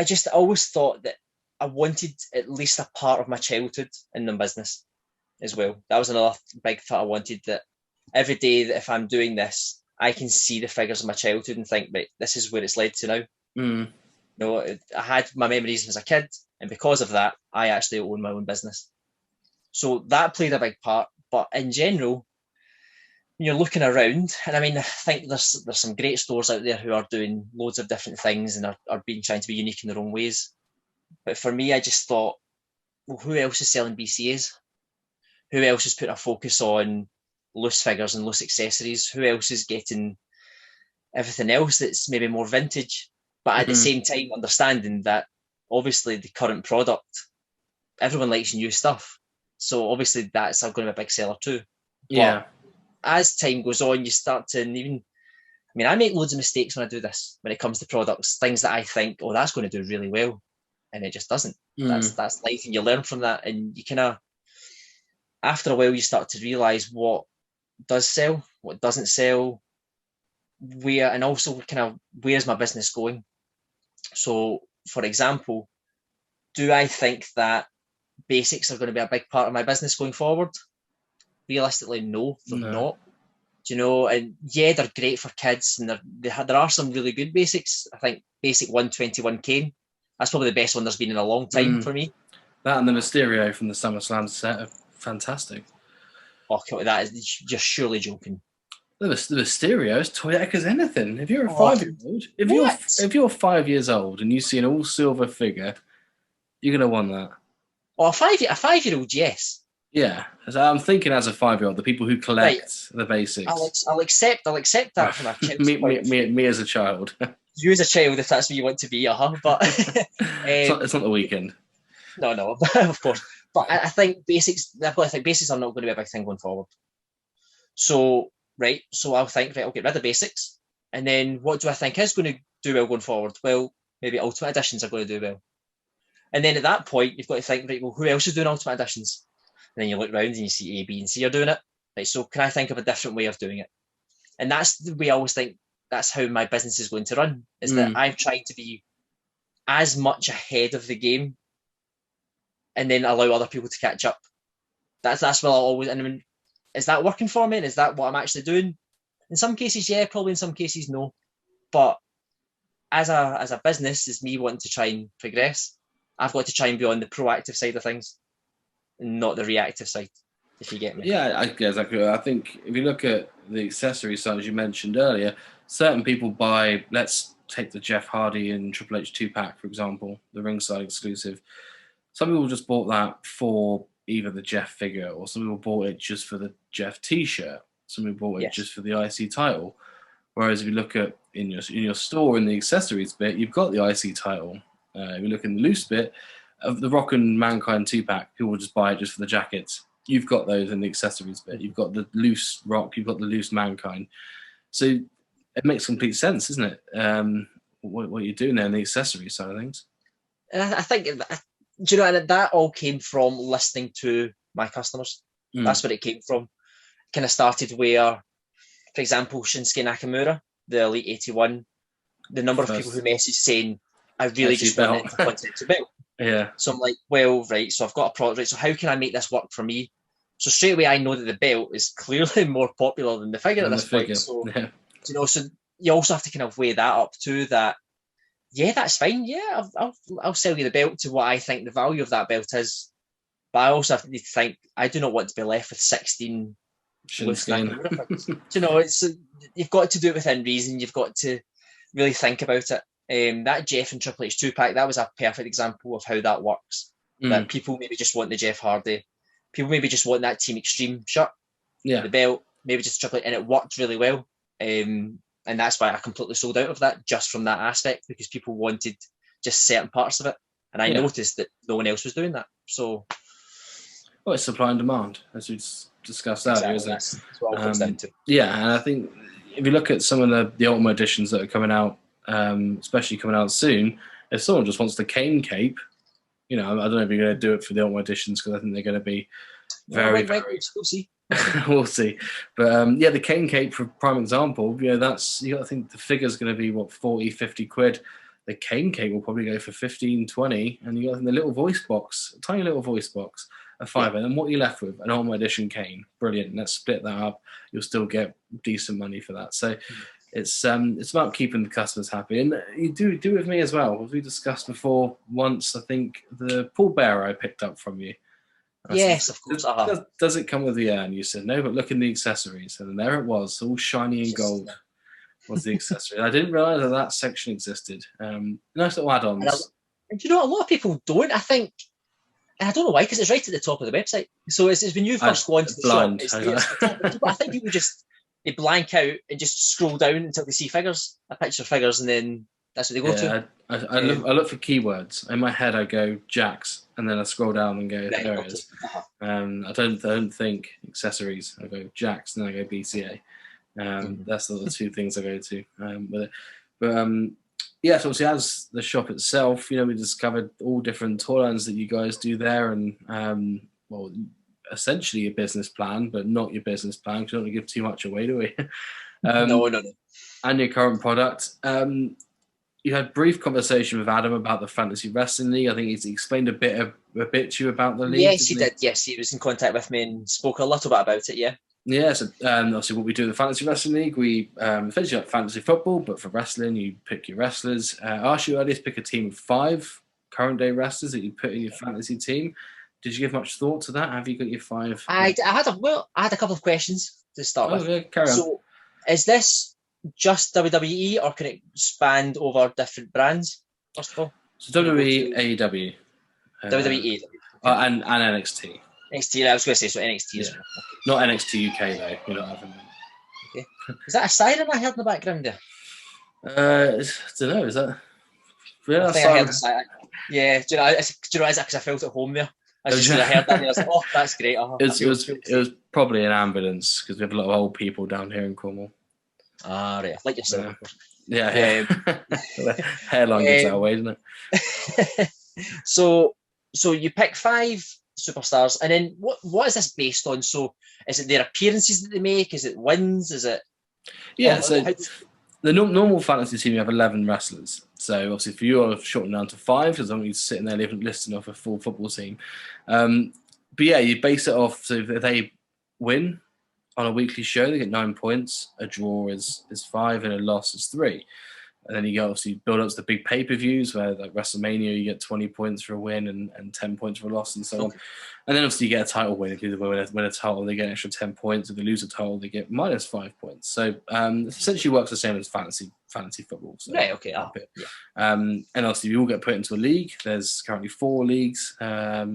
just always thought that I wanted at least a part of my childhood in the business as well. That was another big thought I wanted, that every day that if I'm doing this, I can see the figures of my childhood and think, right, this is where it's led to now. You know, I had my memories as a kid, and because of that, I actually own my own business. So that played a big part. But in general, when you're looking around, and I mean, I think there's some great stores out there who are doing loads of different things and are being trying to be unique in their own ways. But for me, I just thought, well, who else is selling BCAs? Who else is putting a focus on loose figures and loose accessories? Who else is getting everything else that's maybe more vintage? But at the same time, understanding that obviously the current product, everyone likes new stuff. So obviously that's going to be a big seller too.
Yeah.
But as time goes on, you start to even, I mean, I make loads of mistakes when I do this, when it comes to products, things that I think, oh, that's going to do really well. And it just doesn't. That's life, and you learn from that. And you kind of, after a while, you start to realize what does sell, what doesn't sell, where, and also kind of where's my business going. So, for example, do I think that basics are going to be a big part of my business going forward? Realistically, no, they're not. Do you know? And yeah, they're great for kids, and there are some really good basics. I think basic 121 cane, that's probably the best one there's been in a long time for me.
That and the Mysterio from the SummerSlam set are fantastic.
Oh, that is, you're surely joking.
The Mysterio is toyetic as anything. If you're a 5-year-old, if you're 5 years old and you see an all silver figure, you're gonna want that.
Oh, a 5-year-old, yes.
Yeah, I'm thinking as a 5-year-old, the people who collect the basics.
I'll accept that from a child's point.
Me as a child.
You as a child, if that's what you want to be, but
it's not the weekend.
No, of course. But I think basics. I've got to think basics are not going to be a big thing going forward. So I'll think, right, I'll get rid of basics, and then what do I think is going to do well going forward? Well, maybe Ultimate Editions are going to do well, and then at that point you've got to think, right, well, who else is doing Ultimate Editions? And then you look around and you see A, B, and C are doing it. Right, so can I think of a different way of doing it? And that's the way I always think. That's how my business is going to run. Is that I'm trying to be as much ahead of the game, and then allow other people to catch up. That's what I'll always. And I mean, is that working for me? And is that what I'm actually doing? In some cases, yeah. Probably in some cases, no. But as a business, is me wanting to try and progress. I've got to try and be on the proactive side of things, and not the reactive side. If you get me.
Yeah, exactly. I think if you look at the accessory side, as you mentioned earlier, certain people buy. Let's take the Jeff Hardy and Triple H 2-pack, for example, the ringside exclusive. Some people just bought that for either the Jeff figure, or some people bought it just for the Jeff T-shirt. Some people bought it just for the IC title. Whereas if you look at in your store in the accessories bit, you've got the IC title. If you look in the loose bit of the Rock and Mankind 2-pack, people just buy it just for the jackets. You've got those in the accessories bit. You've got the loose Rock. You've got the loose Mankind. So it makes complete sense, isn't it? What you're doing there in the accessory side of things.
And I think. Do you know, and that all came from listening to my customers. That's where it came from. Kind of started where, for example, Shinsuke Nakamura, the Elite 81, the number of people who messaged saying, I really just want it to belt.
Yeah.
So I'm like, well, right, so I've got a product, right, so how can I make this work for me? So straight away, I know that the belt is clearly more popular than the figure at this point. So, so you also have to kind of weigh that up too. That that's fine. Yeah, I'll sell you the belt to what I think the value of that belt is. But I also need to think I do not want to be left with 16 loose Nakamura figures. It's you've got to do it within reason. You've got to really think about it. That Jeff and Triple H 2-pack, that was a perfect example of how that works. That people maybe just want the Jeff Hardy. People maybe just want that Team Extreme shirt. Yeah. The belt, maybe just Triple H, and it worked really well. And that's why I completely sold out of that, just from that aspect, because people wanted just certain parts of it. And I noticed that no one else was doing that. So...
Well, it's supply and demand, as we discussed earlier, isn't it?
That's what it comes down to.
Yeah, and I think if you look at some of the Ultimate Editions that are coming out, especially coming out soon, if someone just wants the Kane cape, I don't know if you're going to do it for the Ultimate Editions, because I think they're going to be very...
We'll see.
We'll see. But, the Kane cape, for prime example, you got to think the figure's going to be, 40, 50 quid. The Kane cape will probably go for 15, 20, and you got to think the little voice box, tiny little voice box, a £5, and then what you're left with, an Ultimate Edition Kane. Brilliant. Let's split that up. You'll still get decent money for that. So it's about keeping the customers happy. And you do with me as well. As we discussed before, once, I think, the Paul Bearer I picked up from you.
Yes, of course.
Does it come with the urn? You said, no, but look in the accessories. And there it was, all shiny and gold. Was the accessory. I didn't realise that section existed. Nice little add-ons.
And a lot of people don't. I think, and I don't know why, because it's right at the top of the website. So it's when you first go into the
blind.
shop. But I think people they blank out and just scroll down until they see figures, a picture of figures, and then that's what they go to.
I look for keywords. In my head, I go Jacks, and then I scroll down and go, there it is. I don't think accessories. I go Jacks, and then I go BCA. That's the two things I go to with it. But so obviously as the shop itself, we discovered all different toy lines that you guys do there, and essentially your business plan, but not your business plan, because you don't want to give too much away, do we?
No.
And your current product. You had a brief conversation with Adam about the Fantasy Wrestling League. I think he explained a bit to you about the league.
Yes, he did. Yes, he was in contact with me and spoke a little bit about it, yeah.
Yeah, so obviously what we do in the Fantasy Wrestling League, we essentially like fantasy football, but for wrestling, you pick your wrestlers. I asked you earlier to pick a team of 5 current day wrestlers that you put in your fantasy team. Did you give much thought to that? Have you got your 5?
I had a couple of questions to start with.
Yeah, carry on.
So, is this just WWE, or can it span over different brands? First of all,
so WWE, AEW,
WWE,
and NXT.
NXT, I was going to say, so NXT as well. Okay.
Not NXT UK though. You're not having them.
Okay. Is that a siren I heard in the background there?
I don't know. Is that?
Yeah, I think I heard a siren. Yeah. Do you know? Is that because I felt at home there? I heard that. And I was like, oh, that's great.
It was probably an ambulance, because we have a lot of old people down here in Cornwall.
Ah, right. Like yourself.
Yeah. Hairline gets that way, doesn't it?
So you pick 5 superstars, and then what is this based on? So is it their appearances that they make? Is it wins? Is it
the normal fantasy team, you have 11 wrestlers. So obviously for you, I've shortened down to 5, because I'm only sitting there listing off a full football team. But yeah, you base it off, so if they win on a weekly show, they get 9 points, a draw is 5, and a loss is 3. And then you obviously build up to the big pay-per-views, where like WrestleMania, you get 20 points for a win and 10 points for a loss, and so on. And then obviously you get a title win. If they win a title, they get an extra 10 points. If they lose a title, they get minus 5 points. So it essentially works the same as fantasy football. So,
right, okay.
And obviously you all get put into a league. There's currently 4 leagues, I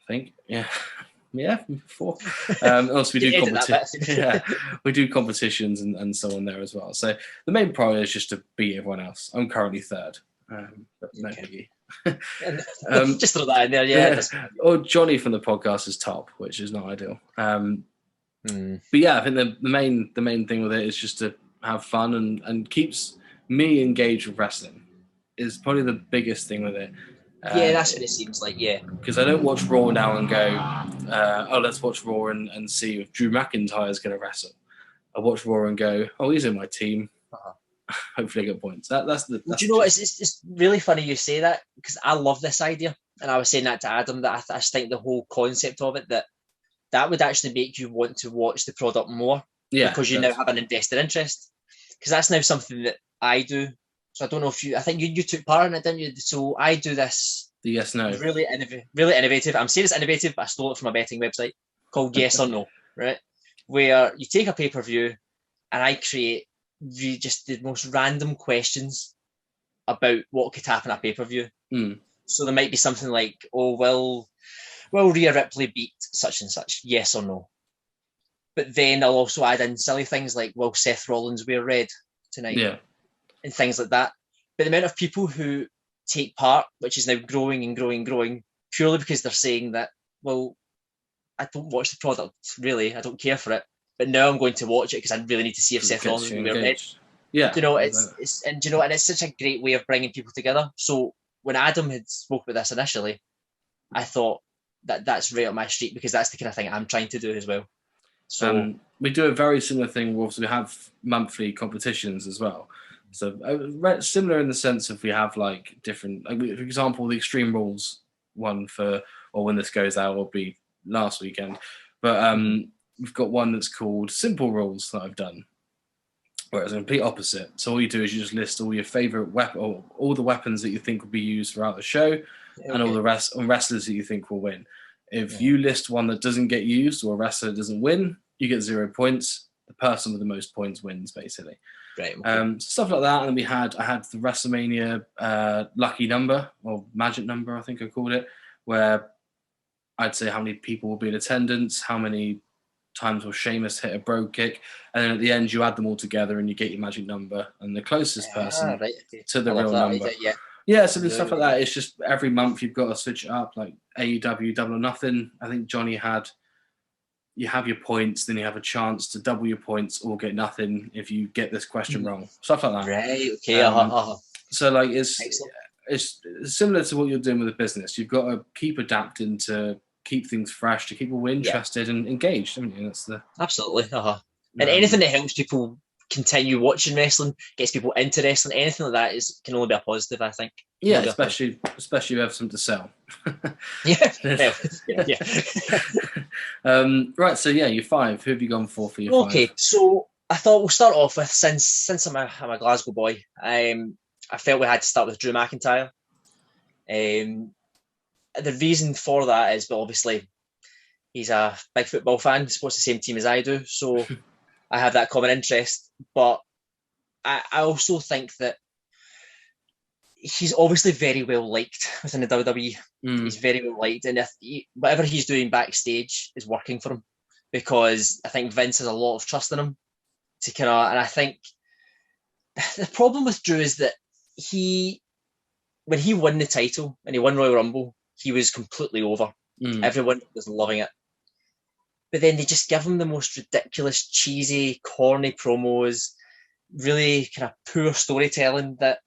think. Yeah, 4. Also, we do we do competitions and so on there as well. So the main priority is just to beat everyone else. I'm currently 3rd, but no biggie.
Just throw that in there, yeah.
Or Johnny from the podcast is top, which is not ideal. But yeah, I think the main thing with it is just to have fun and keeps me engaged with wrestling. Is probably the biggest thing with it.
Yeah, that's what it seems like, yeah.
Because I don't watch Raw now and go, let's watch Raw and see if Drew McIntyre is going to wrestle. I watch Raw and go, he's in my team. Hopefully I get points. That's
Do you know what? It's really funny you say that, because I love this idea. And I was saying that to Adam, that I think the whole concept of it, that that would actually make you want to watch the product more, because you now have an invested interest. Because that's now something that I do. So I don't know if I think you took part in it, didn't you? So I do this.
The yes no.
Really innovative. I'm saying it's innovative, but I stole it from a betting website called Yes or No, right? Where you take a pay-per-view and I create just the most random questions about what could happen at pay-per-view. So there might be something like, oh, will Rhea Ripley beat such and such? Yes or no? But then I'll also add in silly things like, will Seth Rollins wear red tonight?
Yeah.
And things like that. But the amount of people who take part, which is now growing and growing and growing, purely because they're saying that, well, I don't watch the product, really. I don't care for it. But now I'm going to watch it because I really need to see if Seth Rollins will wear red.
Yeah.
You know, and it's such a great way of bringing people together. So when Adam had spoke about this initially, I thought that's right up my street, because that's the kind of thing I'm trying to do as well. So
we do a very similar thing. We have monthly competitions as well. So similar in the sense of we have like different, like, for example, the Extreme Rules one or when this goes out will be last weekend. But we've got one that's called Simple Rules that I've done, where it's a complete opposite. So all you do is you just list all your favorite weapon, or all the weapons that you think will be used throughout the show, and all the wrestlers that you think will win. If you list one that doesn't get used or a wrestler doesn't win, you get 0 points. The person with the most points wins, basically.
Right. Okay.
Stuff like that. And I had the WrestleMania lucky number, or magic number, I think I called it, where I'd say how many people will be in attendance, how many times will Sheamus hit a brogue kick, and then at the end you add them all together and you get your magic number, and the closest person to the real number. So there's stuff like that. It's just every month you've got to switch it up, like AEW Double or Nothing. I think Johnny you have your points, then you have a chance to double your points or get nothing if you get this question wrong. Stuff like that.
Right. Okay.
So like it's similar to what you're doing with a business. You've got to keep adapting to keep things fresh, to keep people interested and engaged. I mean, that's the
absolutely. And anything that helps people continue watching wrestling, gets people into wrestling, anything like that can only be a positive, I think.
Yeah, especially if you have something to sell.
Yeah.
Right, so you're 5. Who have you gone for your 5?
Okay, so I thought we'll start off with, since I'm a Glasgow boy, I felt we had to start with Drew McIntyre. The reason for that is, but obviously, he's a big football fan, supports the same team as I do, so I have that common interest. But I also think that he's obviously very well liked within the WWE. He's very well liked, and whatever he's doing backstage is working for him, because I think Vince has a lot of trust in him and I think the problem with Drew is that when he won the title and he won Royal Rumble, he was completely over. Everyone was loving it. But then they just give him the most ridiculous, cheesy, corny promos, really kind of poor storytelling, that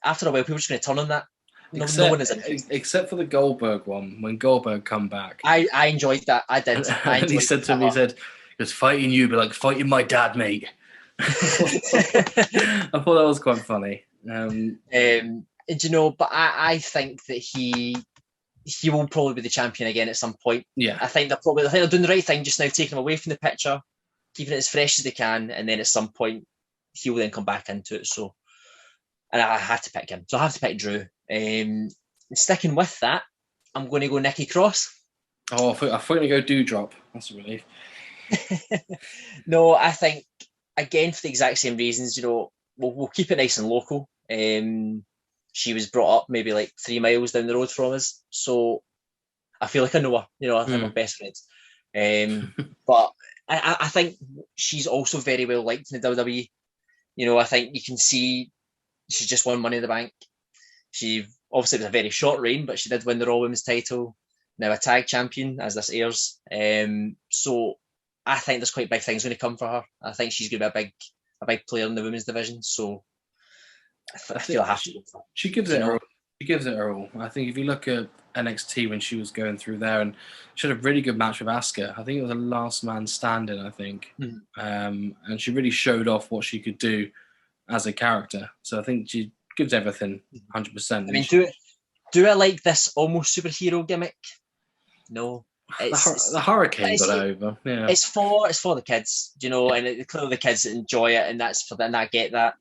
after a while, people are just going to turn on that. No one is interested.
Except for the Goldberg one, when Goldberg come back.
I enjoyed that. I did.
And he said to me, "Because fighting you be like fighting my dad, mate." I thought that was quite funny.
But I think that he will probably be the champion again at some point.
Yeah.
I think they're doing the right thing just now, taking him away from the picture, keeping it as fresh as they can, and then at some point he will then come back into it. So, and I had to pick him. So I have to pick Drew. Sticking with that, I'm going to go Nikki Cross.
Oh, I thought you were going to go Dewdrop. That's a relief.
No, I think, again, for the exact same reasons, we'll keep it nice and local. She was brought up maybe like 3 miles down the road from us, so I feel like I know her. I think we're best friends. But I think she's also very well liked in the WWE. I think you can see she's just won Money in the Bank. She obviously was a very short reign, but she did win the Raw Women's title. Now a tag champion as this airs. So I think there's quite big things going to come for her. I think she's going to be a big player in the women's division. So I feel I have to.
She gives it her all. She gives it her all. I think if you look at NXT when she was going through there, and she had a really good match with Asuka. I think it was a last man standing, I think. And she really showed off what she could do as a character. So I think she gives everything 100%.
I mean, do I like this almost superhero gimmick? No.
The hurricane got over. Yeah,
it's for the kids, and clearly the kids enjoy it, and that's for them. And I get that,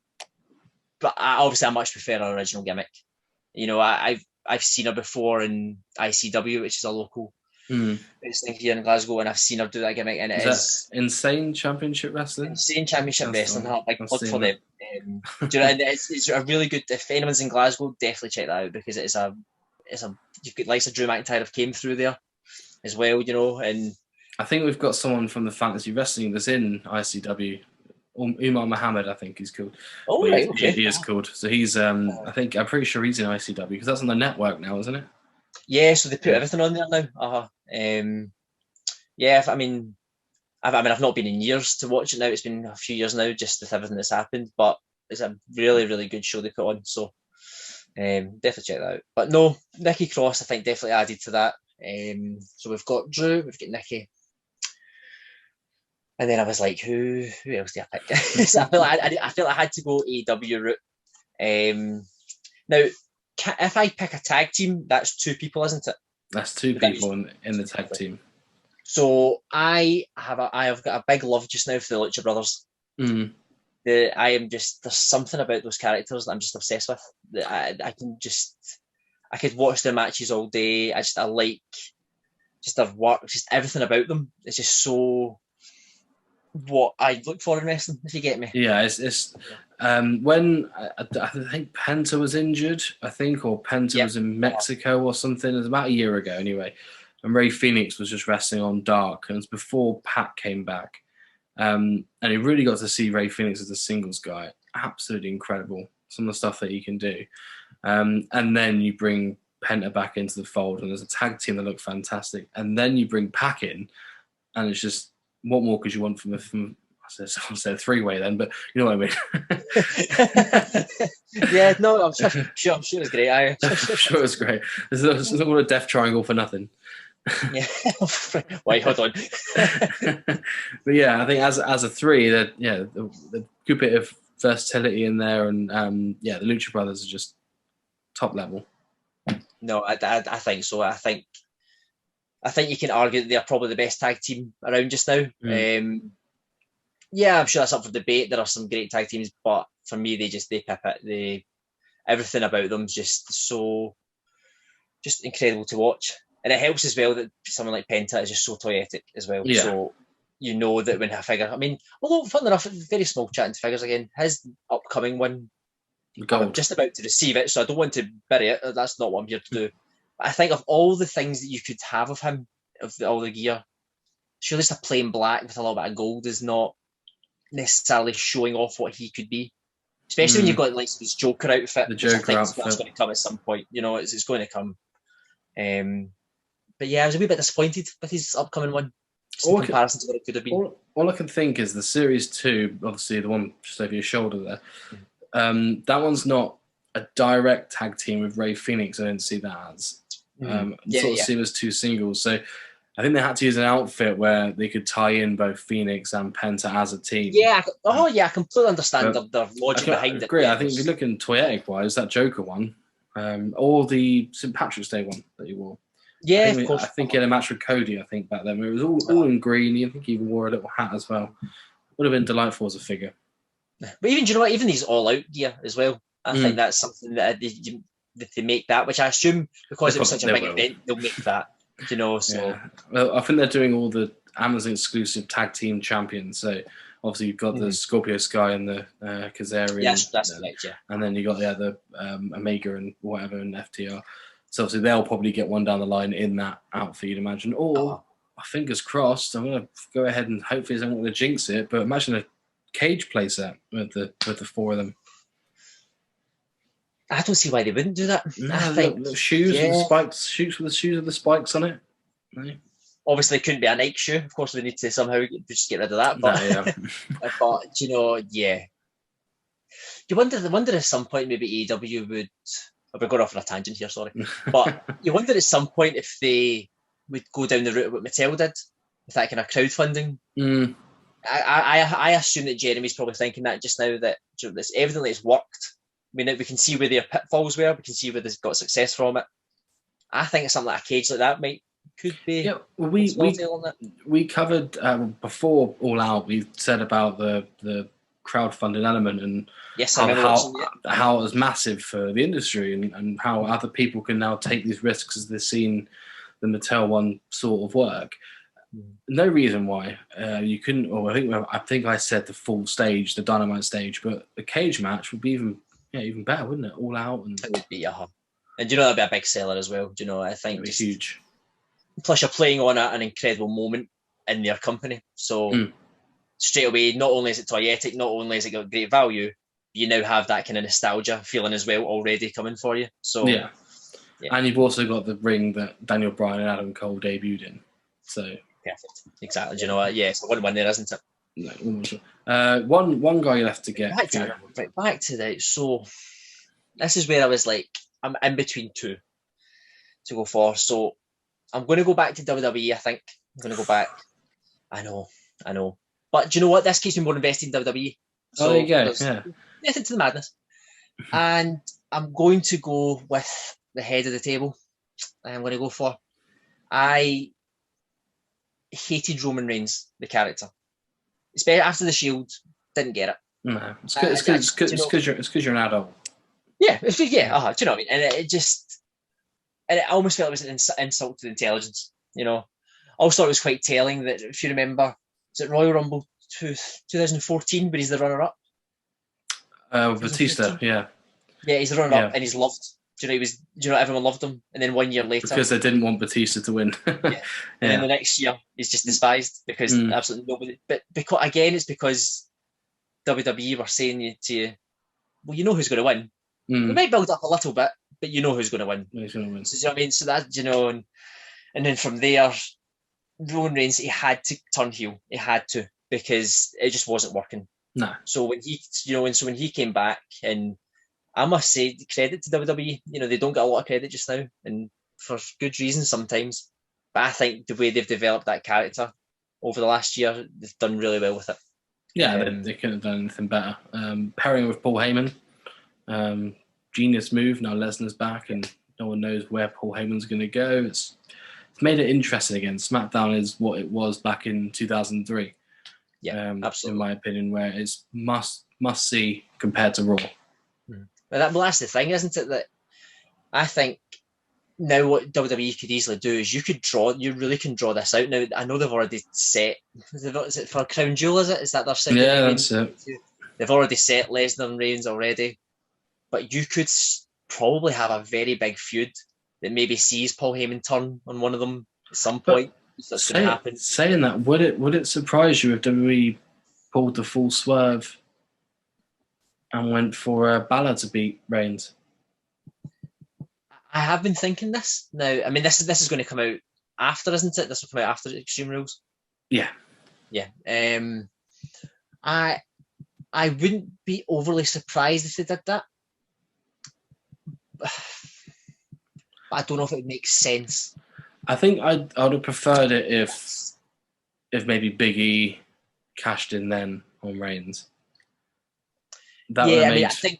but obviously I much prefer our original gimmick. I've seen her before in ICW, which is a local wrestling here in Glasgow, and I've seen her do that gimmick, and
is Insane Championship Wrestling.
Insane Championship Wrestling. I'll big plug for them. And it's a really good. If anyone's in Glasgow, definitely check that out because it's a you've got likes of Drew McIntyre have came through there as well, and
I think we've got someone from the fantasy wrestling that's in ICW. Umar Muhammad, I think he's called.
Oh, right, okay.
He is called. So he's, I'm pretty sure he's in ICW because that's on the network now, isn't it?
Yeah, so they put everything on there now. I've not been in years to watch it now. It's been a few years now, just with everything that's happened. But it's a really, really good show they put on. So definitely check that out. But no, Nikki Cross, I think definitely added to that. So we've got Drew, we've got Nikki. And then I was like, who else do I pick? So I feel like I had to go AEW route. Now, if I pick a tag team, that's two people, isn't it?
That's two people in the tag team.
So I have got a big love just now for the Lucha Brothers. There's something about those characters that I'm just obsessed with. That I could watch their matches all day. I like just their work, just everything about them. It's just so what I look for in wrestling, if you get me.
Yeah, it's when I think Penta was injured, or Penta was in Mexico or something. It was about a year ago anyway. And Ray Phoenix was just wrestling on Dark, and it was before Pat came back. And he really got to see Ray Phoenix as a singles guy. Absolutely incredible, some of the stuff that he can do. And then you bring Penta back into the fold, and there's a tag team that look fantastic. And then you bring Pac in, and it's just, what more could you want from I said three-way then, but you know what I
mean. Yeah, no, I'm sure it's great. I'm
sure it's great. There's not a death triangle for nothing.
Yeah. Wait, hold on.
But yeah, I think as a three, the good bit of versatility in there, and the Lucha Brothers are just top level.
No, I think so. I think you can argue that they're probably the best tag team around just now. I'm sure that's up for debate. There are some great tag teams, but for me, they pip it. Everything about them is just incredible to watch. And it helps as well that someone like Penta is just so toyetic as well. Yeah. So you know that when a figure, although fun enough, very small chatting to figures again, his upcoming one, I'm just about to receive it, so I don't want to bury it. That's not what I'm here to do. But I think of all the things that you could have of him, all the gear, surely just a plain black with a little bit of gold is not necessarily showing off what he could be. Especially when you've got like this Joker outfit. The Joker outfit. That's going to come at some point. It's going to come. But yeah, I was a wee bit disappointed with his upcoming one. Just in comparison to what it could have been.
All I can think is the Series 2, obviously the one just over your shoulder there. That one's not a direct tag team with Ray Phoenix. I didn't see that as. See them as two singles. So I think they had to use an outfit where they could tie in both Phoenix and Penta as a team.
Yeah. I completely understand the logic behind it.
Great. I think if you're looking toyetic-wise, that Joker one, or the St. Patrick's Day one that he wore.
Yeah, of course.
I think he had a match with Cody, I think, back then. It was all in green. I think he even wore a little hat as well. Would have been delightful as a figure.
But even, do you know what? Even these all-out gear as well. I think that's something that they make that, which I assume because it was such a big event, they'll make that. So.
Yeah. Well, I think they're doing all the Amazon exclusive tag team champions. So obviously you've got the Scorpio Sky and the Kazarian.
Yes, that's correct, yeah.
And then you got the other Omega and whatever and FTR. So obviously they'll probably get one down the line in that outfit, you'd imagine. Or, fingers crossed, I'm going to go ahead and hopefully I'm not going to jinx it, but imagine a cage playset with the four of them.
I don't see why they wouldn't do that.
No, I think the shoes with the spikes, shoes with the spikes on it. No.
Obviously, it couldn't be a Nike shoe. Of course, we need to somehow just get rid of that. But, but you wonder at some point maybe AEW would. We're going off on a tangent here, sorry. But you wonder at some point if they would go down the route of what Mattel did with that kind of crowdfunding. I assume that Jeremy's probably thinking that just now, that this evidently it's worked. I mean, we can see where their pitfalls were. We can see where they've got success from it. I think something like a cage like that might could be.
Yeah, well, we covered before All Out. We said about the crowdfunding element and
Yes, I remember
how it was massive for the industry and how other people can now take these risks as they've seen the Mattel one sort of work. No reason why you couldn't. Or I think I said the full stage, the Dynamite stage, but the cage match would be even better, wouldn't it? All Out and
it would be and do you know that'd be a big seller as well. Do you know? I think
it'd be huge.
Plus, you're playing on an incredible moment in their company, so straight away, not only is it toyetic, not only has it got great value, you now have that kind of nostalgia feeling as well already coming for you. So
yeah. And you've also got the ring that Daniel Bryan and Adam Cole debuted in. So
perfect, exactly. Do you know what? Yeah, it's a win-win there, isn't it?
No, one guy left to get
back to that. So this is where I was like, I'm in between two to go for. So I'm going to go back to WWE. I think I'm going to go back. I know. But do you know what? This keeps me more invested in WWE. So
there you go. Yeah.
Method to the madness. And I'm going to go with the head of the table. I'm going to go for. I hated Roman Reigns, the character, especially after the Shield. Didn't get it.
No, it's because you're an adult.
Yeah, do you know what I mean? And it almost felt it was an insult to the intelligence. You know, also it was quite telling that if you remember, was it Royal Rumble 2014 where he's the runner-up?
Batista, yeah,
he's the runner-up and he's loved. Do you know everyone loved him, and then 1 year later
because they didn't want Batista to win.
And then the next year he's just despised because absolutely nobody. But it's because WWE were saying to you, well, you know who's going to win. They might build up a little bit, but you know who's going to win.
Who's going to win?
So, you know what I mean? So that, and then from there, Roman Reigns, he had to turn heel. He had to, because it just wasn't working.
No.
So when he came back, and I must say, credit to WWE. They don't get a lot of credit just now, and for good reasons sometimes. But I think the way they've developed that character over the last year, they've done really well with it.
Yeah, they couldn't have done anything better. Pairing with Paul Heyman, genius move. Now Lesnar's back, and no one knows where Paul Heyman's going to go. It's made it interesting again. SmackDown is what it was back in 2003.
Yeah, absolutely.
In my opinion, where it's must see compared to Raw.
Well, that's the thing, isn't it? That I think now what WWE could easily do is you really can draw this out. Now, I know they've already set, is it for Crown Jewel, is it? Is that their second?
Yeah, that's it.
They've already set Lesnar and Reigns already. But you could probably have a very big feud that maybe sees Paul Heyman turn on one of them at some point. That's going to happen.
Saying that, would it surprise you if WWE pulled the full swerve and went for Balor to beat Reigns?
I have been thinking this. Now, I mean, this is going to come out after, isn't it? This will come out after Extreme Rules.
Yeah.
Yeah. I wouldn't be overly surprised if they did that. But I don't know if it makes sense.
I think I would have preferred it if maybe Big E cashed in then on Reigns.
I think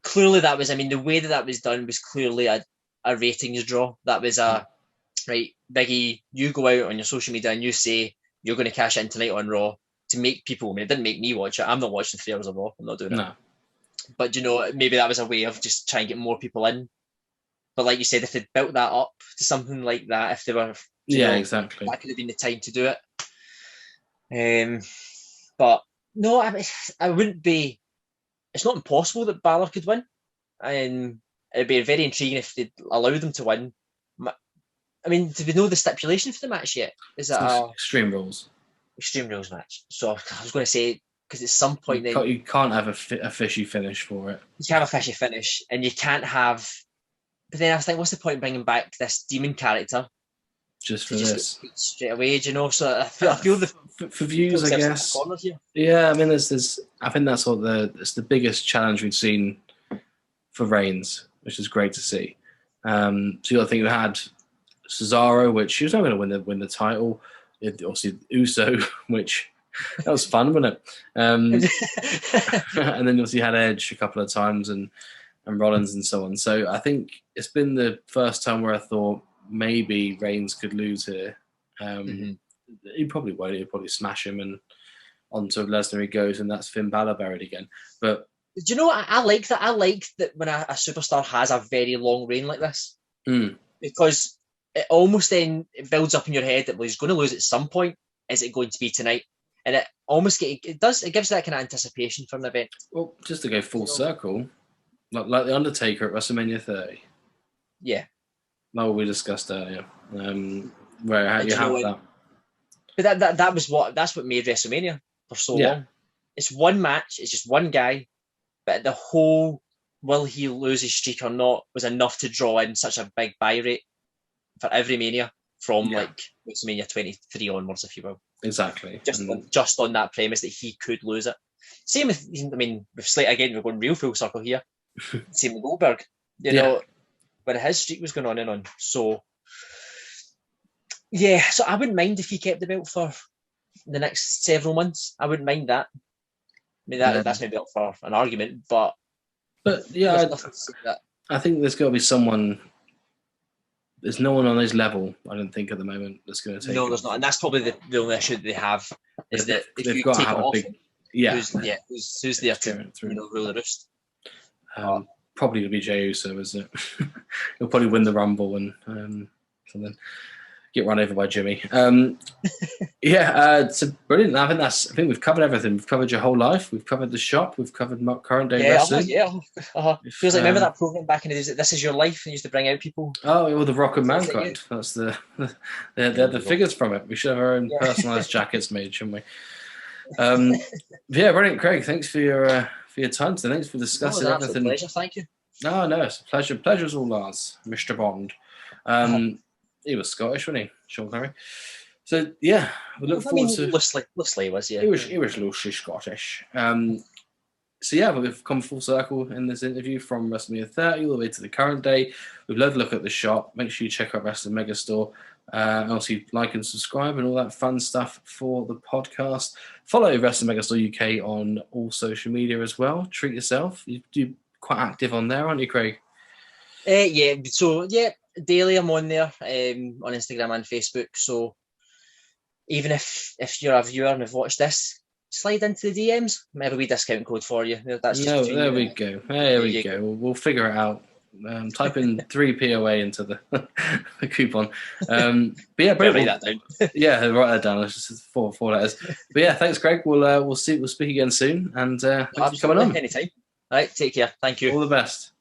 clearly that was. I mean, the way that was done was clearly a ratings draw. That was right, Big E. You go out on your social media and you say you're going to cash in tonight on Raw to make people. I mean, it didn't make me watch it. I'm not watching 3 hours of Raw. I'm not doing it. No. But maybe that was a way of just trying to get more people in. But like you said, if they built that up to something like that, if they were,
exactly,
that could have been the time to do it. But no, I wouldn't be. It's not impossible that Balor could win, and it'd be very intriguing if they allowed them to win. I mean, do we know the stipulation for the match yet? Is it
Extreme Rules?
Extreme Rules match. So I was going to say, because at some point
you can't have a fishy finish for it.
You can't have a fishy finish, and you can't have. But then I was like, what's the point of bringing back this demon character?
Just for this.
Straight away, So I feel
for views, I guess. Yeah, I mean, there's. I think that's it's the biggest challenge we've seen for Reigns, which is great to see. So you got to think you had Cesaro, which he was not going to win the title. Obviously Uso, which that was fun, wasn't it? And then obviously you had Edge a couple of times and Rollins and so on. So I think it's been the first time where I thought maybe Reigns could lose here.
Mm-hmm.
He probably won't. He'll probably smash him and onto Lesnar he goes, and that's Finn Balor buried again. But
do you know what? I like that. I like that when a superstar has a very long reign like this, because it almost then it builds up in your head that, well, he's going to lose at some point. Is it going to be tonight? And it almost it gives that kind of anticipation for an event.
Well, just to go full circle, like the Undertaker at WrestleMania 30.
Yeah,
like we discussed earlier, where you have that.
But that's what made WrestleMania for so long. It's one match. It's just one guy. But the whole will he lose his streak or not was enough to draw in such a big buy rate for every Mania from like WrestleMania 23 onwards, if you will.
Exactly.
Just on that premise that he could lose it. Same with, I mean, with Slater again, we're going real full circle here. Same with Goldberg, you know, when his streak was going on and on. So, yeah, so I wouldn't mind if he kept the belt for the next several months. I wouldn't mind that. I mean, that's maybe up for an argument, but
yeah, I think there's got to be someone. There's no one on his level, I don't think, at the moment that's going to take.
No, there's not, and that's probably the only issue that they have is that if
they've
you
got
take
to have
it
a
off,
big,
who's there to rule the roost?
Probably to be Jey Uso, isn't it? He'll probably win the Rumble and something. Get run over by Jimmy. It's brilliant. I think we've covered everything. We've covered your whole life. We've covered the shop. We've covered current day wrestling.
Feels like remember that program back in the days that This Is Your Life and used to bring out people.
Oh, well, the Rock and Mankind. That's they're the figures from it. We should have our own personalised jackets made, shouldn't we? Brilliant, Craig. Thanks for your time today. Thanks for discussing everything.
Pleasure. Thank you.
No, it's a pleasure. Pleasure's all ours, Mr. Bond. He was Scottish, wasn't he, Sean Connery? So we look forward to.
Loosely was, yeah.
He was loosely Scottish. We've come full circle in this interview from WrestleMania 30 all the way to the current day. We've loved to look at the shop. Make sure you check out Wresting Megastore. And also like and subscribe and all that fun stuff for the podcast. Follow Wresting Megastore UK on all social media as well. Treat yourself. You're quite active on there, aren't you, Craig?
Daily I'm on there on Instagram and Facebook. So even if you're a viewer and have watched this, slide into the DMs. Maybe we discount code for you. That's just
there we go. There we go. We'll figure it out. Type in 3POA into the coupon. Brilliant.
Write that down.
Write that down. It's just four letters. But thanks, Greg. We'll speak again soon. And thanks for coming on.
Anytime. All right, take care. Thank you.
All the best.